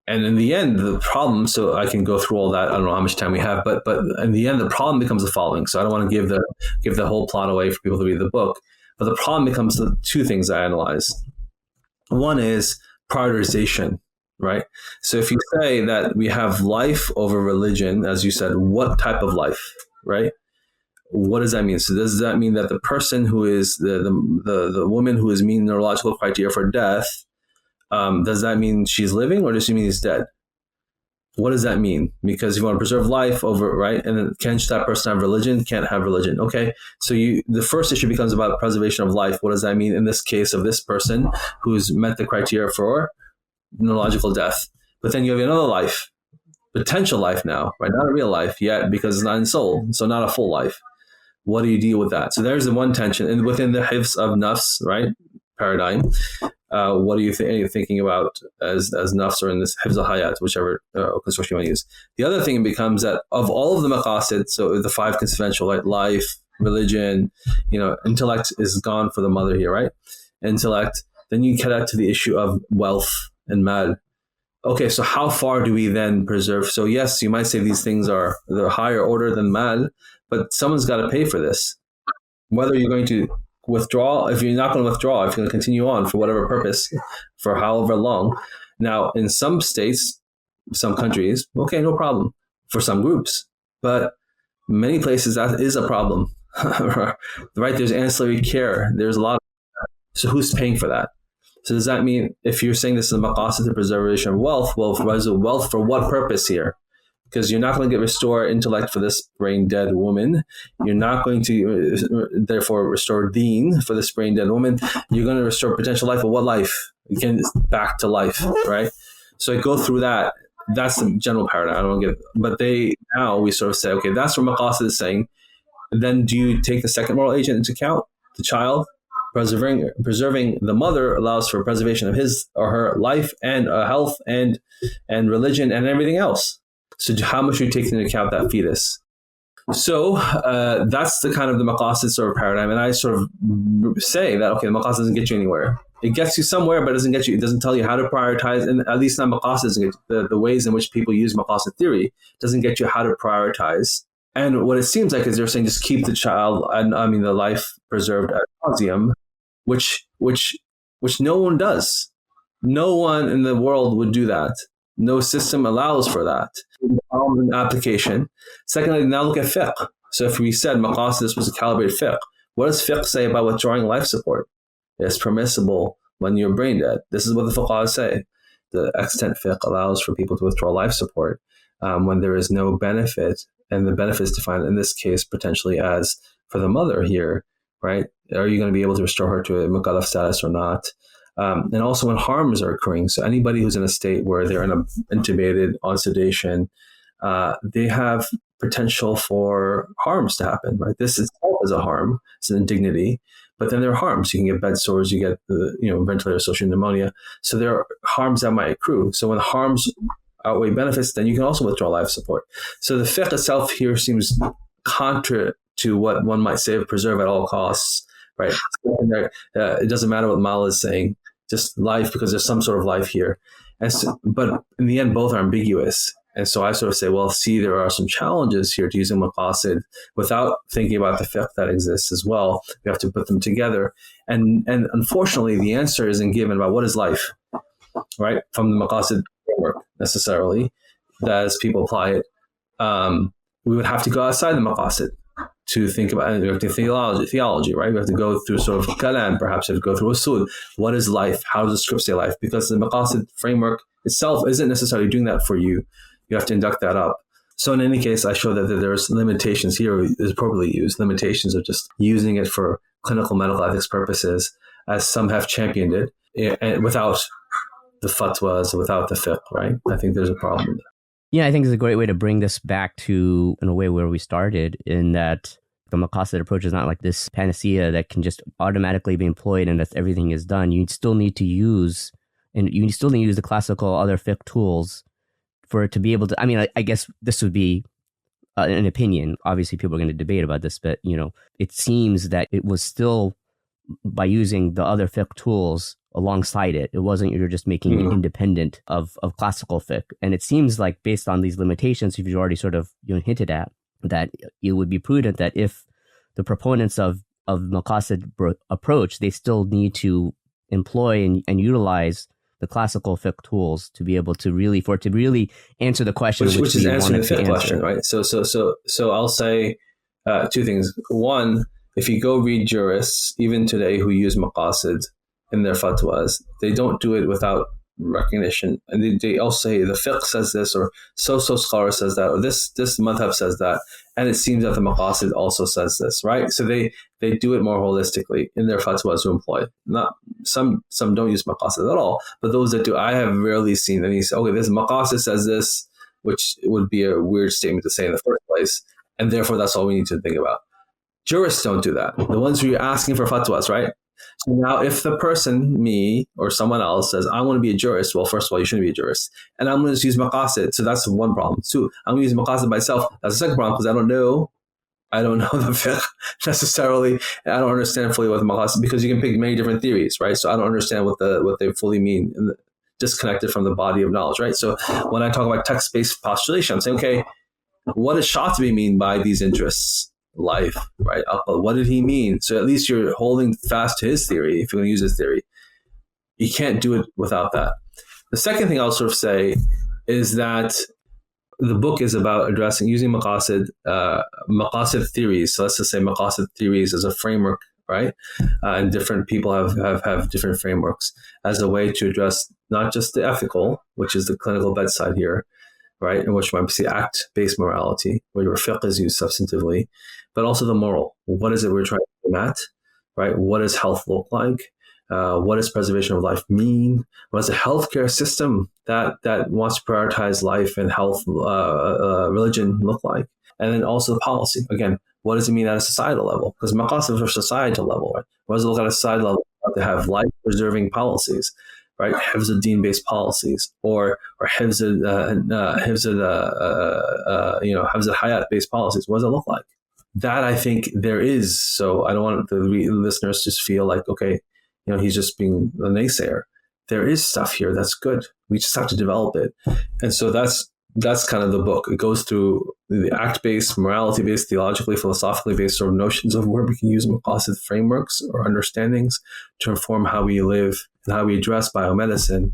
in the end, the problem, so I can go through all that. I don't know how much time we have, but in the end, the problem becomes the following. So I don't want to give the whole plot away for people to read the book, but the problem becomes the 2 things I analyze. One is prioritization, right? So if you say that we have life over religion, as you said, what type of life, right? What does that mean? So does that mean that the person who is the woman who is meeting neurological criteria for death, does that mean she's living, or does she mean he's dead? What does that mean? Because if you want to preserve life over, right? And then can that person have religion? Can't have religion. Okay. So the first issue becomes about preservation of life. What does that mean in this case of this person who's met the criteria for neurological death? But then you have another life, potential life now, right? Not a real life yet because it's not in soul. So not a full life. What do you deal with that? So there's the one tension. And within the hifz of nafs, right, paradigm, what are you thinking about as nafs, or in this hifz al-hayat, whichever construction you want to use? The other thing becomes that of all of the maqasid, so the 5 conventional, right, life, religion, intellect is gone for the mother here, right? Intellect. Then you get out to the issue of wealth and mal. Okay, so how far do we then preserve? So yes, you might say these things are the higher order than mal, but someone's got to pay for this. Whether you're going to withdraw, if you're not going to withdraw, if you're going to continue on for whatever purpose, for however long. Now, in some states, some countries, okay, no problem for some groups, but many places that is a problem, right? There's ancillary care. There's a lot of that. So who's paying for that? So does that mean if you're saying this is a maqasid, the preservation of wealth, well, wealth for what purpose here? Because you're not going to get restore intellect for this brain dead woman. You're not going to therefore restore deen for this brain dead woman. You're going to restore potential life. But what life? You can back to life, right? So I go through that. That's the general paradigm. I don't get, but now we sort of say, okay, that's what Maqasid is saying. Then do you take the second moral agent into account, the child? Preserving the mother allows for preservation of his or her life and health and religion and everything else. So how much are you taking into account that fetus? So that's the kind of the maqasid sort of paradigm. And I sort of say that, okay, the maqasid doesn't get you anywhere. It gets you somewhere, but it doesn't tell you how to prioritize. And at least not maqasid, the ways in which people use maqasid theory doesn't get you how to prioritize. And what it seems like is they're saying just keep the child, the life preserved ad nauseum, which no one does. No one in the world would do that. No system allows for that. An application. Secondly, now look at fiqh. So if we said maqasid, this was a calibrated fiqh, what does fiqh say about withdrawing life support? It's permissible when you're brain dead. This is what the fuqaha say. The extant fiqh allows for people to withdraw life support when there is no benefit, and the benefit is defined in this case potentially as for the mother here, right? Are you going to be able to restore her to a mukallaf status or not? And also when harms are occurring. So anybody who's in a state where they're intubated on sedation, they have potential for harms to happen, right? This itself is a harm. It's an indignity. But then there are harms. You can get bed sores, you get ventilator-associated pneumonia. So there are harms that might accrue. So when harms outweigh benefits, then you can also withdraw life support. So the fiqh itself here seems contra to what one might say of preserve at all costs, right? It doesn't matter what Mal is saying, just life, because there's some sort of life here. But in the end, both are ambiguous. And so I sort of say, well, see, there are some challenges here to using maqasid without thinking about the fiqh that exists as well. We have to put them together. And unfortunately, the answer isn't given about what is life, right? From the maqasid framework necessarily, that as people apply it, we would have to go outside the maqasid to think about, and we have to theology, right? We have to go through sort of kalam, perhaps we have to go through usul. What is life? How does the script say life? Because the maqasid framework itself isn't necessarily doing that for you. You have to induct that up. So in any case, I show that there's limitations here is appropriately used, limitations of just using it for clinical medical ethics purposes, as some have championed it, and without the fatwas, without the fiqh, right? I think there's a problem. Yeah, I think it's a great way to bring this back to, in a way, where we started, in that the maqasid approach is not like this panacea that can just automatically be employed and that everything is done. You still need to use the classical other fiqh tools for it to be able to, I guess this would be an opinion. Obviously, people are going to debate about this, but, it seems that it was still by using the other fiqh tools alongside it. It wasn't you're just making it independent of classical fiqh. And it seems like based on these limitations, you've already sort of hinted at, that it would be prudent that if the proponents of maqasid approach, they still need to employ and utilize the classical fiqh tools to be able to really answer the question, which is answering the fiqh question, right? So I'll say two things. One, if you go read jurists, even today, who use maqasid in their fatwas, they don't do it without recognition. And they also say the fiqh says this, or so scholar says that, or this madhab says that. And it seems that the maqasid also says this, right? So they do it more holistically in their fatwas to employ. Not some don't use maqasid at all, but those that do, I have rarely seen any say, okay, this maqasid says this, which would be a weird statement to say in the first place, and therefore that's all we need to think about. Jurists don't do that. The ones who are asking for fatwas, right? So now if the person, me or someone else, says, I want to be a jurist, well, first of all, you shouldn't be a jurist. And I'm going to just use maqasid. So that's one problem. Two, I'm going to use maqasid myself. That's the second problem, because I don't know the fiqh necessarily. I don't understand fully what the maqasid, because you can pick many different theories, right? So I don't understand what they fully mean, disconnected from the body of knowledge, right? So when I talk about text-based postulation, I'm saying, okay, what does Shatibi mean by these interests? Life, right? What did he mean? So at least you're holding fast to his theory if you're going to use his theory. You can't do it without that. The second thing I'll sort of say is that the book is about using maqasid theories. So let's just say maqasid theories as a framework, right? And different people have different frameworks as a way to address not just the ethical, which is the clinical bedside here, right? In which might be act-based morality, where your fiqh is used substantively, but also the moral. What is it we're trying to aim at, right? What does health look like? What does preservation of life mean? What does a healthcare system that wants to prioritize life and health, religion look like? And then also the policy. Again, what does it mean at a societal level? Because maqasid are societal level, right? What does it look at a societal level to have life-preserving policies? right? Hifz al-Din-based policies, or Hifz al-Hayat-based policies. What does it look like? That I think there is. So I don't want the listeners to just feel like, okay, he's just being a naysayer. There is stuff here that's good. We just have to develop it. And so that's kind of the book. It goes through the act-based, morality-based, theologically, philosophically based sort of notions of where we can use Maqasid frameworks or understandings to inform how we live and how we address biomedicine,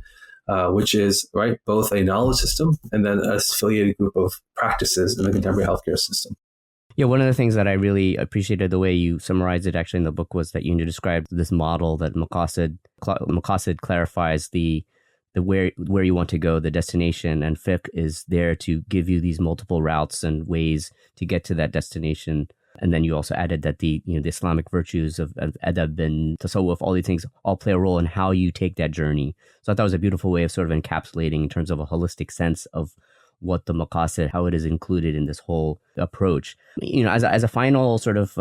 which is, right, both a knowledge system and then an affiliated group of practices in the contemporary healthcare system. Yeah, one of the things that I really appreciated the way you summarized it actually in the book was that you described this model that Maqasid clarifies the where you want to go, the destination, and fiqh is there to give you these multiple routes and ways to get to that destination. And then you also added that the Islamic virtues of adab and tasawwuf, all these things all play a role in how you take that journey. So I thought it was a beautiful way of sort of encapsulating in terms of a holistic sense of what the Maqasid, how it is included in this whole approach. As a final sort of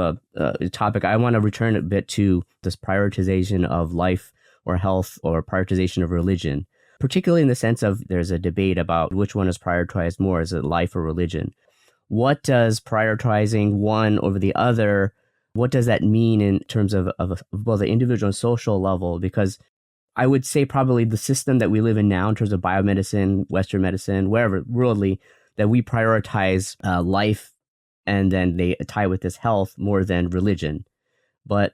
topic, I want to return a bit to this prioritization of life or health or prioritization of religion, particularly in the sense of there's a debate about which one is prioritized more, is it life or religion? What does prioritizing one over the other, what does that mean in terms of both the individual and social level? Because I would say probably the system that we live in now in terms of biomedicine, Western medicine, wherever worldly, that we prioritize life and then they tie with this health more than religion. But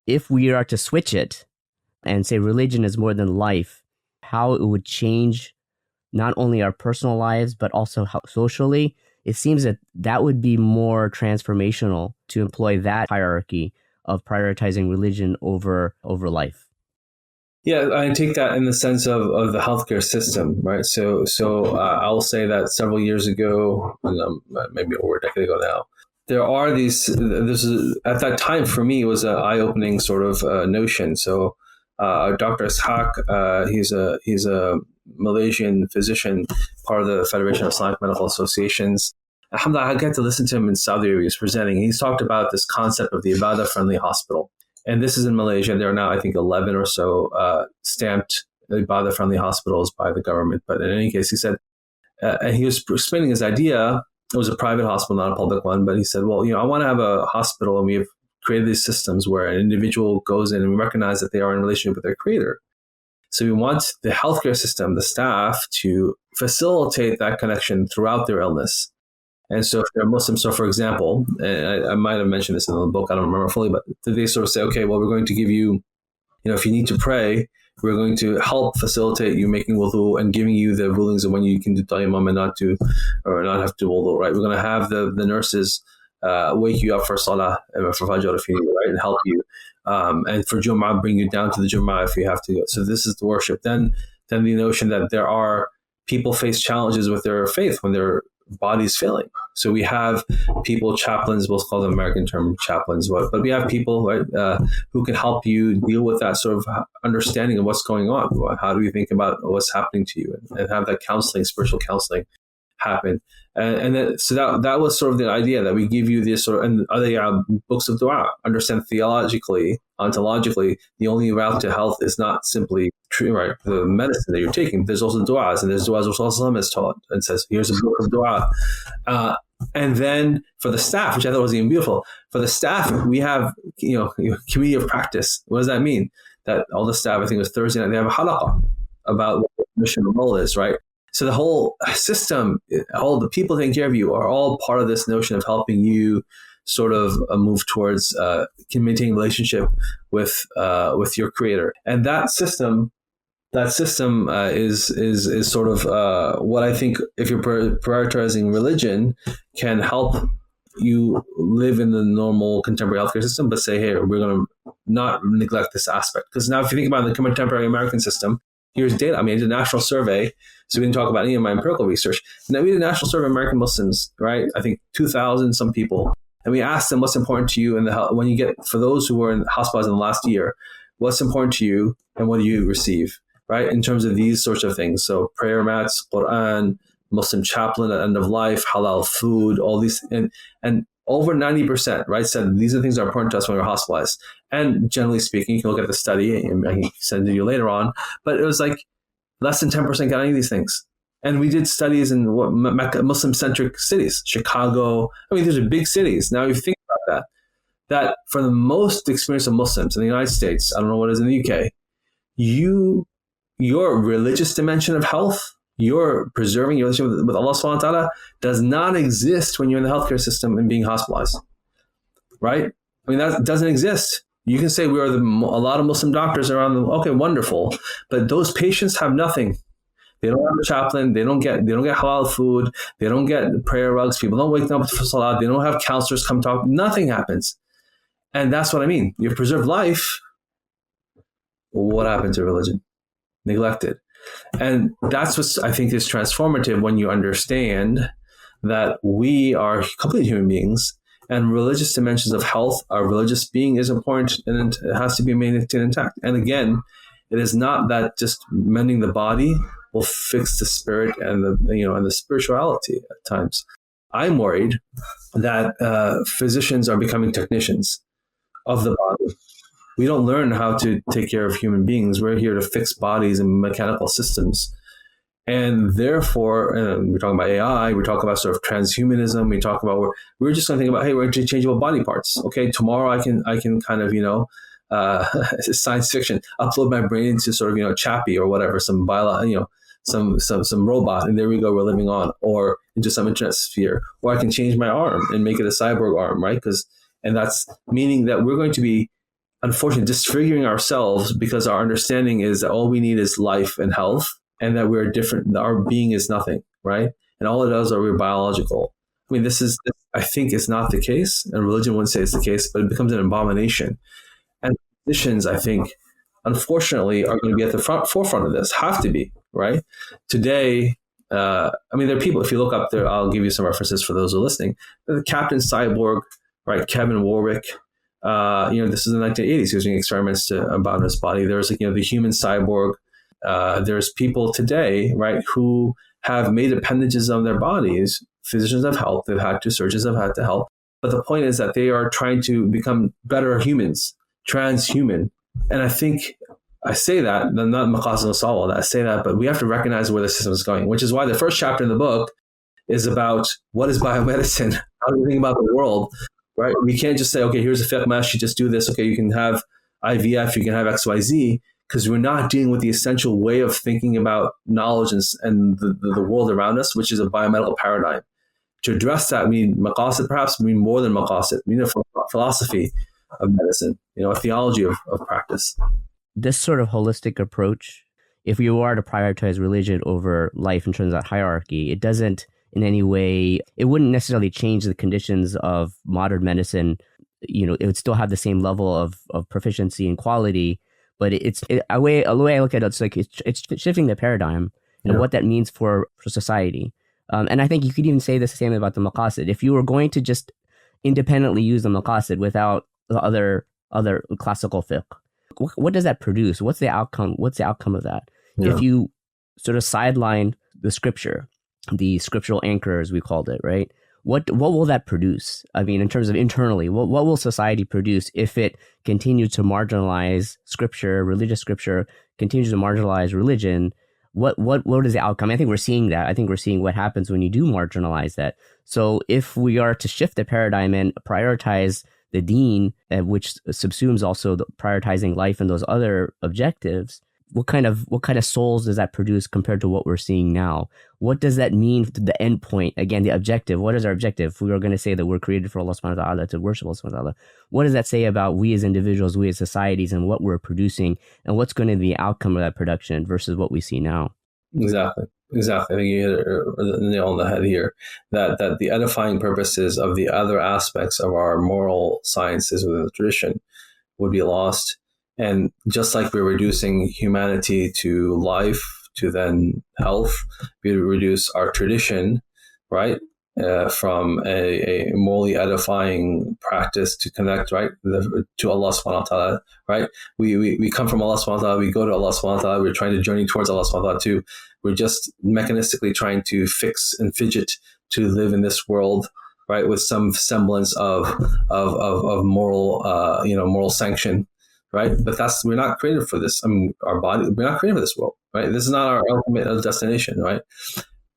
if we are to switch it and say religion is more than life, how it would change not only our personal lives, but also how socially, it seems that would be more transformational to employ that hierarchy of prioritizing religion over life. Yeah, I take that in the sense of the healthcare system, right? So I'll say that several years ago, maybe over a decade ago now, there are this is at that time for me it was an eye-opening sort of notion. So Dr. Ishaq, he's a Malaysian physician, part of the Federation of Islamic Medical Associations. Alhamdulillah, I get to listen to him in Saudi Arabia. He's presenting. He's talked about this concept of the Ibadah-friendly hospital. And this is in Malaysia. There are now, I think, 11 or so stamped Ibadah-friendly hospitals by the government. But in any case, he said, and he was explaining his idea. It was a private hospital, not a public one. But he said, well, I want to have a hospital, and we have created these systems where an individual goes in and we recognize that they are in relationship with their creator. So we want the healthcare system, the staff, to facilitate that connection throughout their illness. And so if they're Muslim, so for example, and I might have mentioned this in the book, I don't remember fully, but they sort of say, okay, well, we're going to give you, if you need to pray, we're going to help facilitate you making wudu and giving you the rulings of when you can do tayammum and not have to do wudu, right? We're going to have the nurses wake you up for salah, for fajr if you need, right, and help you. And for Jum'ah, bring you down to the Jum'ah if you have to go. So this is the worship. Then the notion that there are people face challenges with their faith when their body's failing. So we have people, chaplains, we'll call them American term chaplains, but we have people, right, who can help you deal with that sort of understanding of what's going on. How do we think about what's happening to you, and have that counseling, spiritual counseling happen. And then, so that was sort of the idea, that we give you this sort of, and other books of dua, understand theologically, ontologically, the only route to health is not simply right, the medicine that you're taking. There's also du'as, and there's du'as Rasulullah has taught and says, here's a book of dua. And then for the staff, which I thought was even beautiful, for the staff, we have, community of practice. What does that mean? That all the staff, I think it was Thursday night, they have a halaqah about what the mission and role is, right? So the whole system, all the people taking care of you are all part of this notion of helping you sort of move towards maintaining relationship with your creator. And that system is sort of what I think, if you're prioritizing religion, can help you live in the normal contemporary healthcare system, but say, hey, we're going to not neglect this aspect. Because now if you think about the contemporary American system, here's data. I mean, I did a national survey, so we didn't talk about any of my empirical research. Now, we did a national survey of American Muslims, right? I think 2,000 some people. And we asked them, what's important to you when you get, for those who were in hospitals in the last year, what's important to you and what do you receive, right? In terms of these sorts of things. So prayer mats, Quran, Muslim chaplain at end of life, halal food, all these. And over 90%, right, said these are the things that are important to us when we're hospitalized. And generally speaking, you can look at the study, and I can send it to you later on, but it was like less than 10% got any of these things. And we did studies in Muslim-centric cities, Chicago. I mean, these are big cities. Now, if you think about that for the most experience of Muslims in the United States, I don't know what it is in the UK, your religious dimension of health, your preserving your relationship with Allah subhanahu wa ta'ala does not exist when you're in the healthcare system and being hospitalized, right? I mean, that doesn't exist. You can say we are a lot of Muslim doctors around them. Okay, wonderful. But those patients have nothing. They don't have a chaplain. They don't get halal food. They don't get prayer rugs. People don't wake up for salah. They don't have counselors come talk. Nothing happens. And that's what I mean. You preserve life. What happened to religion? Neglected. And that's what I think is transformative when you understand that we are complete human beings, and religious dimensions of health, our religious being is important, and it has to be maintained intact. And again, it is not that just mending the body will fix the spirit and the spirituality at times. I'm worried that physicians are becoming technicians of the body. We don't learn how to take care of human beings. We're here to fix bodies and mechanical systems. And therefore, we're talking about AI, we talk about sort of transhumanism, we talk about, we're just going to think about, hey, we're interchangeable body parts. Okay, tomorrow I can kind of, science fiction, upload my brain into sort of, Chappie or whatever, some some robot, and there we go, we're living on, or into some internet sphere. Or I can change my arm and make it a cyborg arm, right? And that's meaning that we're going to be, unfortunately, disfiguring ourselves because our understanding is that all we need is life and health, and that we're different. Our being is nothing, right? And all it does are we're biological. I mean, I think it's not the case, and religion wouldn't say it's the case, but it becomes an abomination. And physicians, I think, unfortunately, are going to be at the forefront of this, have to be, right? Today, there are people, if you look up there, I'll give you some references for those who are listening. The Captain Cyborg, right? Kevin Warwick. This is in the 1980s. He was doing experiments about his body. There's the human cyborg. There's people today, right, who have made appendages on their bodies. Physicians have helped. They've had to. Surgeons have had to help. But the point is that they are trying to become better humans, transhuman. And I think I say that, not Maqasid Al-Shariah, I say that, but we have to recognize where the system is going, which is why the first chapter in the book is about what is biomedicine? How do we think about the world? Right? We can't just say, okay, here's a fiqh mesh, you just do this. Okay, you can have IVF, you can have XYZ, because we're not dealing with the essential way of thinking about knowledge and the world around us, which is a biomedical paradigm. To address that, we need maqasid, perhaps we need more than maqasid. We need a philosophy of medicine, a theology of practice. This sort of holistic approach, if you are to prioritize religion over life in terms of that hierarchy, it doesn't in any way, it wouldn't necessarily change the conditions of modern medicine. It would still have the same level of proficiency and quality, but a way I look at it, it's like it's shifting the paradigm and what that means for society. And I think you could even say the same about the maqasid. If you were going to just independently use the maqasid without the other classical fiqh, what does that produce? What's the outcome? What's the outcome of that? Yeah. If you sort of sideline the scripture, the scriptural anchor, as we called it, right? What will that produce? I mean, in terms of internally, what will society produce if it continues to marginalize scripture, religious scripture, continues to marginalize religion? What is the outcome? I think we're seeing that. I think we're seeing what happens when you do marginalize that. So if we are to shift the paradigm and prioritize the deen, which subsumes also the prioritizing life and those other objectives, what kind of souls does that produce compared to what we're seeing now? What does that mean to the end point? Again, the objective. What is our objective? We are going to say that we're created for Allah subhanahu wa ta'ala, to worship Allah subhanahu wa ta'ala. What does that say about we as individuals, we as societies, and what we're producing, and what's going to be the outcome of that production versus what we see now? Exactly. I think you hit the nail on the head here. That the edifying purposes of the other aspects of our moral sciences within the tradition would be lost. And just like we're reducing humanity to life, to then health, we reduce our tradition, right, from a morally edifying practice to connect, right, to Allah subhanahu wa ta'ala, right? We come from Allah subhanahu wa ta'ala, we go to Allah subhanahu wa ta'ala, we're trying to journey towards Allah subhanahu wa ta'ala too. We're just mechanistically trying to fix and fidget to live in this world right, with some semblance of moral, moral sanction, right? But we're not created for this. I mean, our body, we're not created for this world, right? This is not our ultimate destination, right?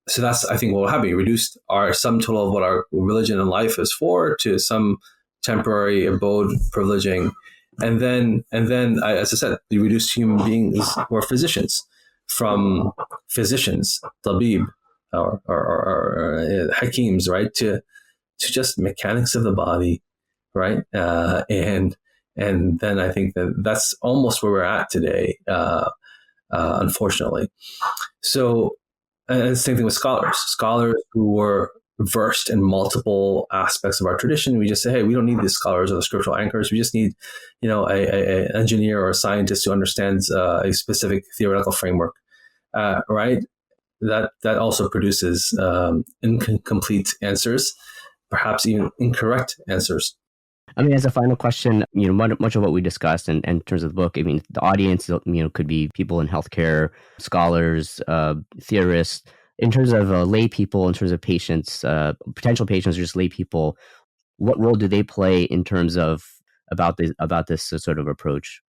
So that's, I think, what will happen. We reduced our sum total of what our religion and life is for to some temporary abode privileging. And then, as I said, we reduced human beings who are physicians from physicians, tabib, or hakims, right, to just mechanics of the body, right? And then I think that's almost where we're at today, unfortunately. So, and the same thing with scholars who were versed in multiple aspects of our tradition. We just say, hey, we don't need these scholars or the scriptural anchors. We just need, an engineer or a scientist who understands a specific theoretical framework, right? That also produces incomplete answers, perhaps even incorrect answers. I mean, as a final question, much of what we discussed in terms of the book, I mean, the audience, could be people in healthcare, scholars, theorists. In terms of lay people, in terms of patients, potential patients, or just lay people, what role do they play in terms of about this sort of approach?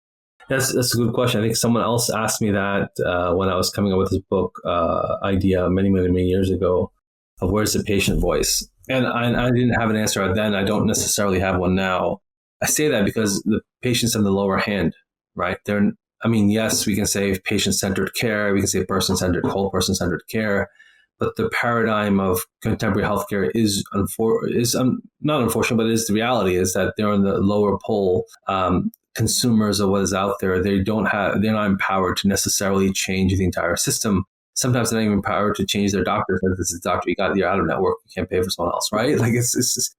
That's a good question. I think someone else asked me that when I was coming up with this book idea many, many, many years ago of where's the patient voice. And I didn't have an answer then. I don't necessarily have one now. I say that because the patients have the lower hand, right? Yes, we can say patient-centered care. We can say person-centered, whole person-centered care. But the paradigm of contemporary healthcare is not unfortunate, but it is the reality is that they're in the lower pole. Consumers of what is out there. They're not empowered to necessarily change the entire system. Sometimes they're not even empowered to change their doctor. Because this is a doctor, you're out of network. You can't pay for someone else, right? Like it's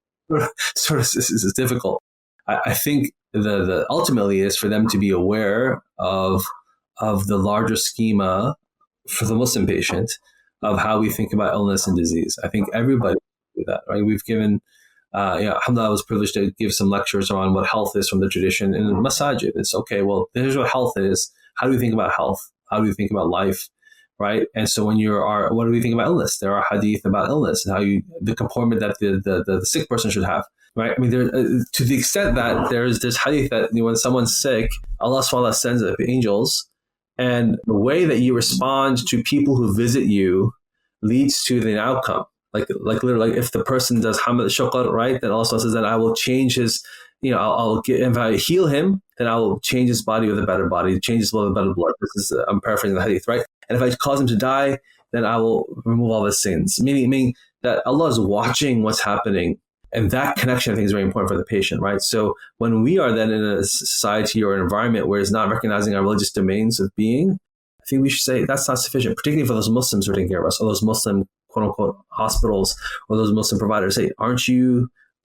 difficult. I think the ultimately is for them to be aware of the larger schema for the Muslim patient of how we think about illness and disease. I think everybody do that, right? We've given, alhamdulillah, I was privileged to give some lectures on what health is from the tradition in masajid. It's okay, well, here's what health is. How do we think about health? How do we think about life? Right. And so what do we think about illness? There are hadith about illness and how the comportment that the sick person should have. Right. I mean, to the extent that there's hadith that when someone's sick, Allah SWT sends angels, and the way that you respond to people who visit you leads to the outcome. Like literally, if the person does hamd al-shukr, right, then Allah says that I will change his, if I heal him, then I will change his body with a better body, change his blood with better blood. I'm paraphrasing the hadith, right? And if I cause him to die, then I will remove all his sins. Meaning that Allah is watching what's happening. And that connection, I think, is very important for the patient, right? So when we are then in a society or an environment where it's not recognizing our religious domains of being, I think we should say that's not sufficient, particularly for those Muslims who are taking care of us, or those Muslim, quote unquote, hospitals, or those Muslim providers. Say,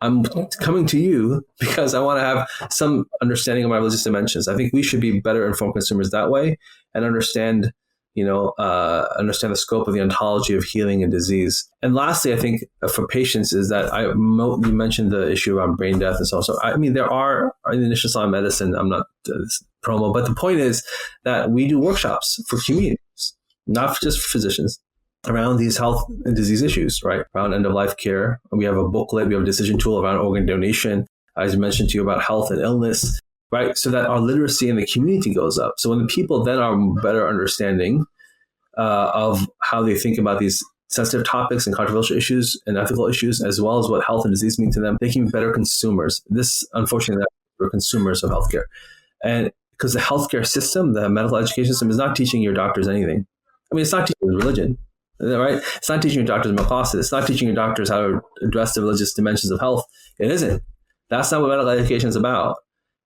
I'm coming to you because I want to have some understanding of my religious dimensions. I think we should be better informed consumers that way and understand the scope of the ontology of healing and disease. And lastly, I think for patients is that you mentioned the issue around brain death and so on. So, I mean, there are in the initial Islamic medicine, I'm not promo, but the point is that we do workshops for communities, not just for physicians, around these health and disease issues, right? Around end-of-life care. We have a booklet, we have a decision tool around organ donation. As I mentioned to you about health and illness, right? So that our literacy in the community goes up. So when the people then are better understanding of how they think about these sensitive topics and controversial issues and ethical issues, as well as what health and disease mean to them, they can be better consumers. This, unfortunately, we're consumers of healthcare. And because the healthcare system, the medical education system is not teaching your doctors anything. I mean, it's not teaching religion, right? It's not teaching your doctors Maqasid. It's not teaching your doctors how to address the religious dimensions of health. It isn't. That's not what medical education is about.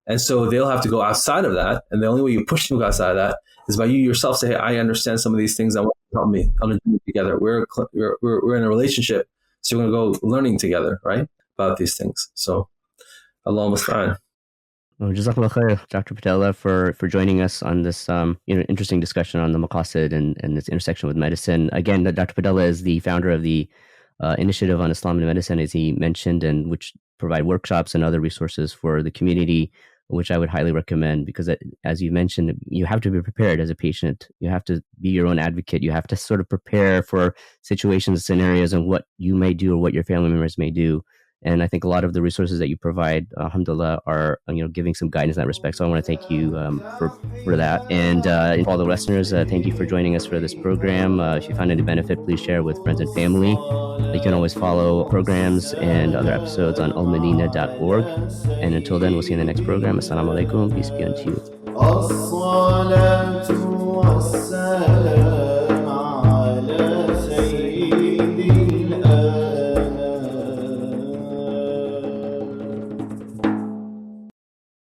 And so they'll have to go outside of that. And the only way you push them to go outside of that is by you yourself say, hey, I understand some of these things. I want you to help me. I'm going to do it together. We're in a relationship. So we're going to go learning together, right? About these things. So Allahu musta'an. Well, Jazakallah khair, Dr. Padela, for joining us on this interesting discussion on the Maqasid and its intersection with medicine. Again, Dr. Padela is the founder of the Initiative on Islamic Medicine, as he mentioned, and which provide workshops and other resources for the community, which I would highly recommend because, as you mentioned, you have to be prepared as a patient. You have to be your own advocate. You have to sort of prepare for situations, scenarios, and what you may do or what your family members may do. And I think a lot of the resources that you provide, alhamdulillah, are giving some guidance in that respect. So I want to thank you for that. And for all the listeners, thank you for joining us for this program. If you found any benefit, please share with friends and family. You can always follow programs and other episodes on almadina.org. And until then, we'll see you in the next program. Assalamu alaikum. Peace be unto you.